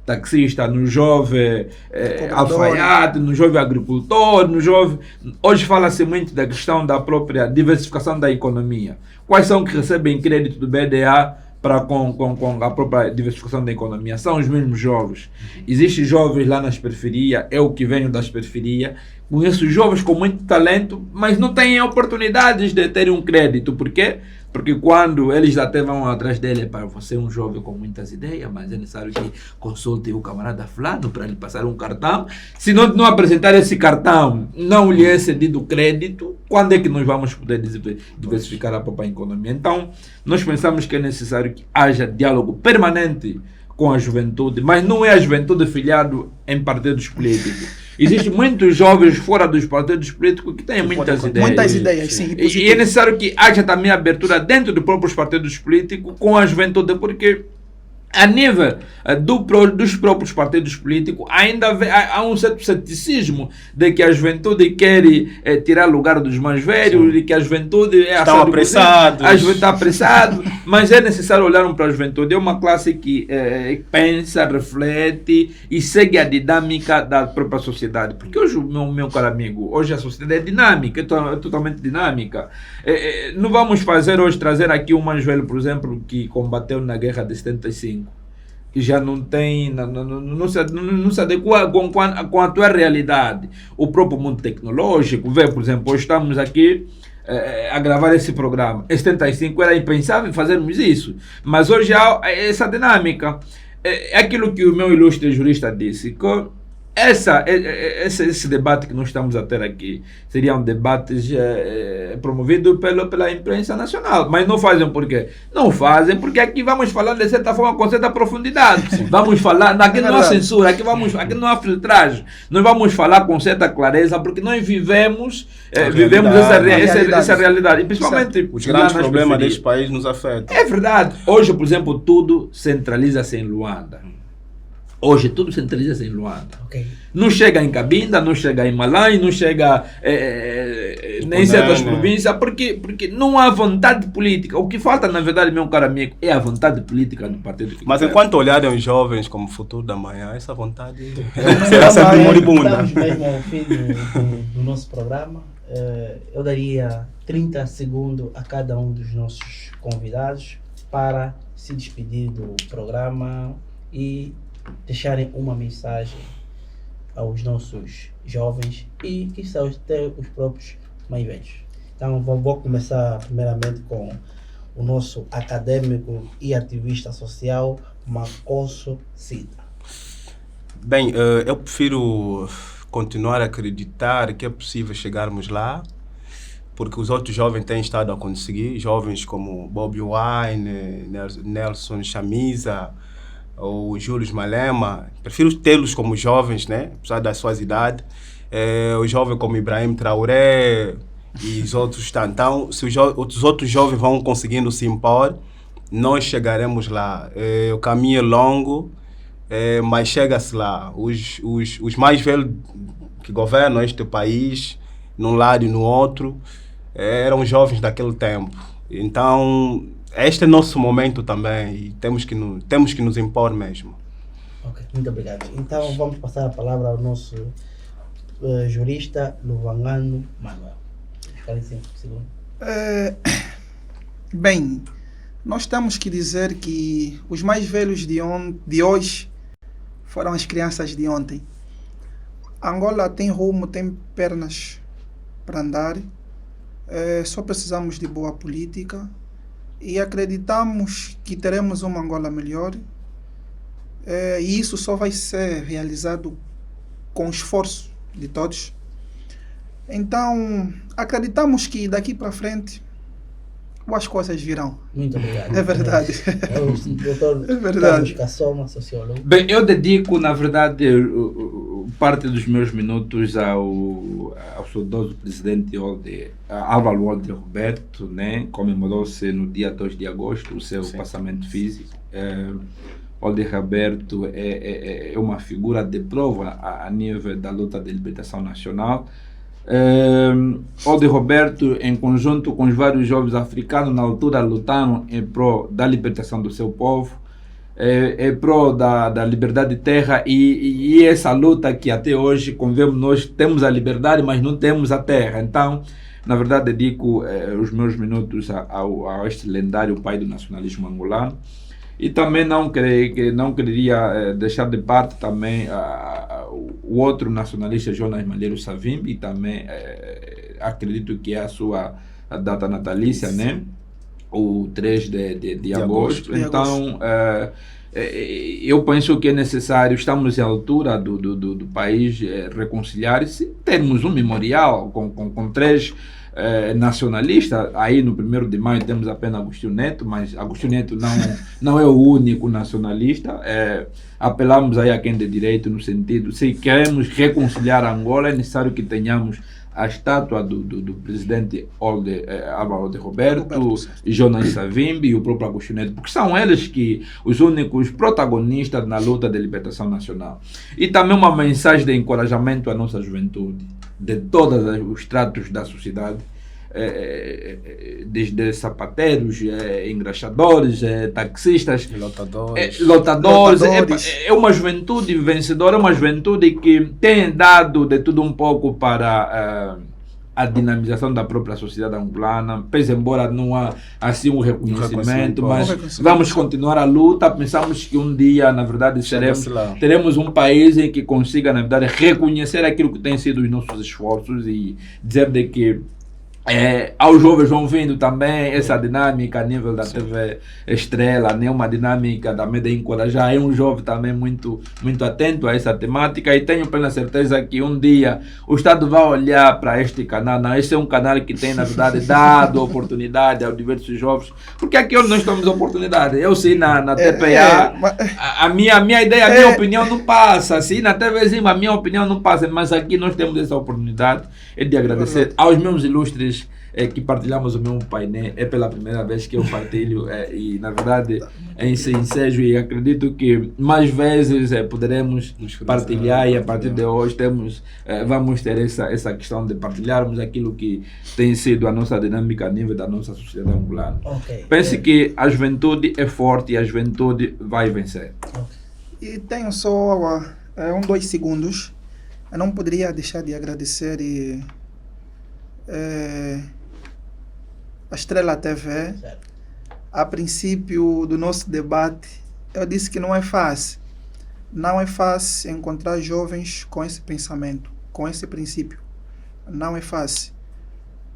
taxista, no jovem Cobrador. alfaiate, no jovem agricultor, no jovem... Hoje fala-se muito da questão da própria diversificação da economia. Quais são que recebem crédito do BDA para com a própria diversificação da economia? São os mesmos jovens. Existem jovens lá nas periferias, eu que venho das periferias, conheço jovens com muito talento, mas não têm oportunidades de terem um crédito. Por quê? Porque quando eles até vão atrás dele, para você é um jovem com muitas ideias, mas é necessário que consulte o camarada fulano para lhe passar um cartão. Se não apresentar esse cartão, não lhe é cedido crédito, quando é que nós vamos poder diversificar a própria economia? Então, nós pensamos que é necessário que haja diálogo permanente com a juventude, mas não é a juventude filiado em partidos políticos. Existem muitos jovens fora dos partidos políticos que têm muitas ideias. Muitas ideias, sim. E é necessário que haja também abertura dentro dos próprios partidos políticos com a juventude, porque a nível dos próprios partidos políticos ainda há um certo ceticismo de que a juventude quer tirar lugar dos mais velhos, de que a juventude estão apressados. A juventude está apressada, mas é necessário olhar para a juventude. É uma classe que pensa, reflete e segue a dinâmica da própria sociedade. Porque hoje, meu caro amigo, hoje a sociedade é dinâmica, é totalmente dinâmica. Não vamos trazer aqui um mais velho, por exemplo, que combateu na guerra de 75. Que já não tem, não se adequa com a atual realidade. O próprio mundo tecnológico, por exemplo, hoje estamos aqui a gravar esse programa. Em 75 era impensável fazermos isso, mas hoje há essa dinâmica. É aquilo que o meu ilustre jurista disse, que esse debate que nós estamos a ter aqui seriam debates promovidos pela imprensa nacional, mas não fazem por quê? Não fazem porque aqui vamos falar de certa forma com certa profundidade. Sim. Vamos falar, aqui não há censura, aqui não há filtragem, nós vamos falar com certa clareza porque nós vivemos essa realidade. E principalmente os grandes problemas deste país nos afetam. É verdade. Hoje, por exemplo, tudo centraliza-se em Luanda. Hoje tudo centraliza-se em Luanda. Okay. Não chega em Cabinda, não chega em Malém, não chega nem em certas províncias, porque não há vontade política. O que falta, na verdade, meu caro amigo, é a vontade política do partido. Mas enquanto olharem os jovens como futuro da manhã, essa vontade será sempre moribunda. Estamos mesmo ao fim do nosso programa. Eu daria 30 segundos a cada um dos nossos convidados para se despedir do programa e deixarem uma mensagem aos nossos jovens e que são até os próprios mais velhos. Então vou começar primeiramente com o nosso acadêmico e ativista social, Makosso Sida. Bem, eu prefiro continuar a acreditar que é possível chegarmos lá, porque os outros jovens têm estado a conseguir, jovens como Bobi Wine, Nelson Chamisa, ou Júlio Malema, prefiro tê-los como jovens, né? Apesar das suas idades. Os jovens como Ibrahim Traoré e os outros. Então, se os outros jovens vão conseguindo se impor, nós chegaremos lá. O caminho é longo, mas chega-se lá. Os mais velhos que governam este país, num lado e no outro, eram jovens daquele tempo. Então, este é nosso momento também e temos que nos impor mesmo. Ok, muito obrigado. Então vamos passar a palavra ao nosso jurista Luvangano Manuel. Ficarem 5 segundos. Bem, nós temos que dizer que os mais velhos de hoje foram as crianças de ontem. Angola tem rumo, tem pernas para andar. Só precisamos de boa política. E acreditamos que teremos uma Angola melhor, e isso só vai ser realizado com esforço de todos. Então, acreditamos que daqui para frente boas coisas virão. Muito obrigado. É verdade. O doutor Carlos Cassoma, sociólogo. Bem, eu dedico, na verdade, parte dos meus minutos ao saudoso presidente Álvaro Walde Roberto, né? Comemorou-se no dia 2 de agosto o seu passamento físico. Walde Roberto é uma figura de prova a nível da luta de libertação nacional. Walde Roberto, em conjunto com os vários jovens africanos, na altura lutaram em prol da libertação do seu povo. é pró da liberdade de terra e essa luta que até hoje, como vemos, nós temos a liberdade, mas não temos a terra. Então, na verdade, dedico os meus minutos a este lendário pai do nacionalismo angolano. E também não queria deixar de parte também o outro nacionalista, Jonas Malheiro Savimbi, e também acredito que é a sua data natalícia, né? O 3 de agosto. Então, eu penso que é necessário, estamos à altura do país reconciliar-se, termos um memorial com 3 nacionalistas. Aí no 1º de maio temos apenas Agostinho Neto, mas Agostinho Neto não é o único nacionalista. Apelamos aí a quem de direito no sentido, se queremos reconciliar Angola, é necessário que tenhamos a estátua do presidente Álvaro de Roberto, Jonas Savimbi e o próprio Agostinho Neto, porque são eles os únicos protagonistas na luta de libertação nacional. E também uma mensagem de encorajamento à nossa juventude, de todos os estratos da sociedade, desde sapateiros, engraxadores, taxistas, lotadores. É uma juventude vencedora, é uma juventude que tem dado de tudo um pouco para a dinamização da própria sociedade angolana, pese embora não há assim um reconhecimento, mas vamos continuar a luta. Pensamos que um dia, na verdade, teremos um país em que consiga, na verdade, reconhecer aquilo que tem sido os nossos esforços e dizer de que aos jovens vão vindo também essa dinâmica a nível da TV Estrela, né? Uma dinâmica também de encorajar. É um jovem também muito atento a essa temática, e tenho plena certeza que um dia o Estado vai olhar para este canal. Não, esse é um canal que tem, na verdade, dado oportunidade aos diversos jovens, porque aqui onde nós temos oportunidade. Eu sei na TPA, a minha ideia, a minha opinião não passa. Assim, na TVzinha a minha opinião não passa, mas aqui nós temos essa oportunidade de agradecer aos meus ilustres que partilhamos o mesmo painel. É pela primeira vez que eu partilho e, na verdade, em ensejo, e acredito que mais vezes poderemos partilhar, e a partir de hoje vamos ter essa questão de partilharmos aquilo que tem sido a nossa dinâmica a nível da nossa sociedade angolana. Pense que a juventude é forte e a juventude vai vencer. E tenho só 2 segundos. Eu não poderia deixar de agradecer a Estrela TV. A princípio do nosso debate, eu disse que não é fácil. Não é fácil encontrar jovens com esse pensamento, com esse princípio. Não é fácil.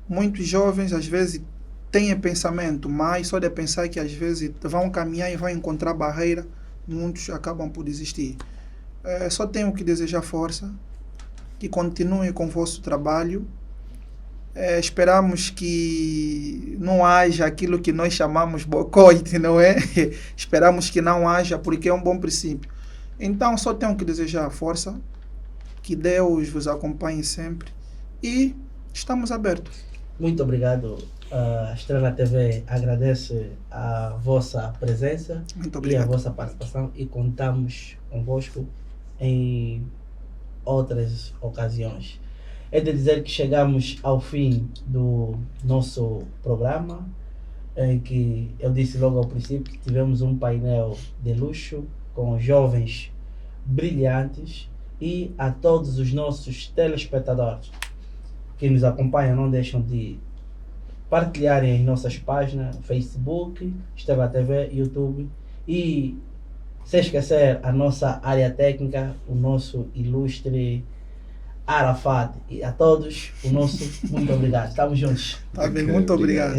Muitos jovens, às vezes, têm pensamento, mas só de pensar que, às vezes, vão caminhar e vão encontrar barreira, muitos acabam por desistir. Só tenho que desejar força, que continuem com o vosso trabalho. Esperamos que não haja aquilo que nós chamamos boicote, não é? Esperamos que não haja, porque é um bom princípio. Então, só tenho que desejar força, que Deus vos acompanhe sempre, e estamos abertos. Muito obrigado. A Estrela TV agradece a vossa presença e a vossa participação, e contamos convosco em outras ocasiões. É de dizer que chegamos ao fim do nosso programa, em que eu disse logo ao princípio que tivemos um painel de luxo com jovens brilhantes, e a todos os nossos telespectadores que nos acompanham, não deixam de partilharem as nossas páginas, Facebook, Estrela TV, YouTube, e sem esquecer a nossa área técnica, o nosso ilustre Arafat, e a todos o nosso muito obrigado. Estamos juntos. Tá bem, muito obrigado.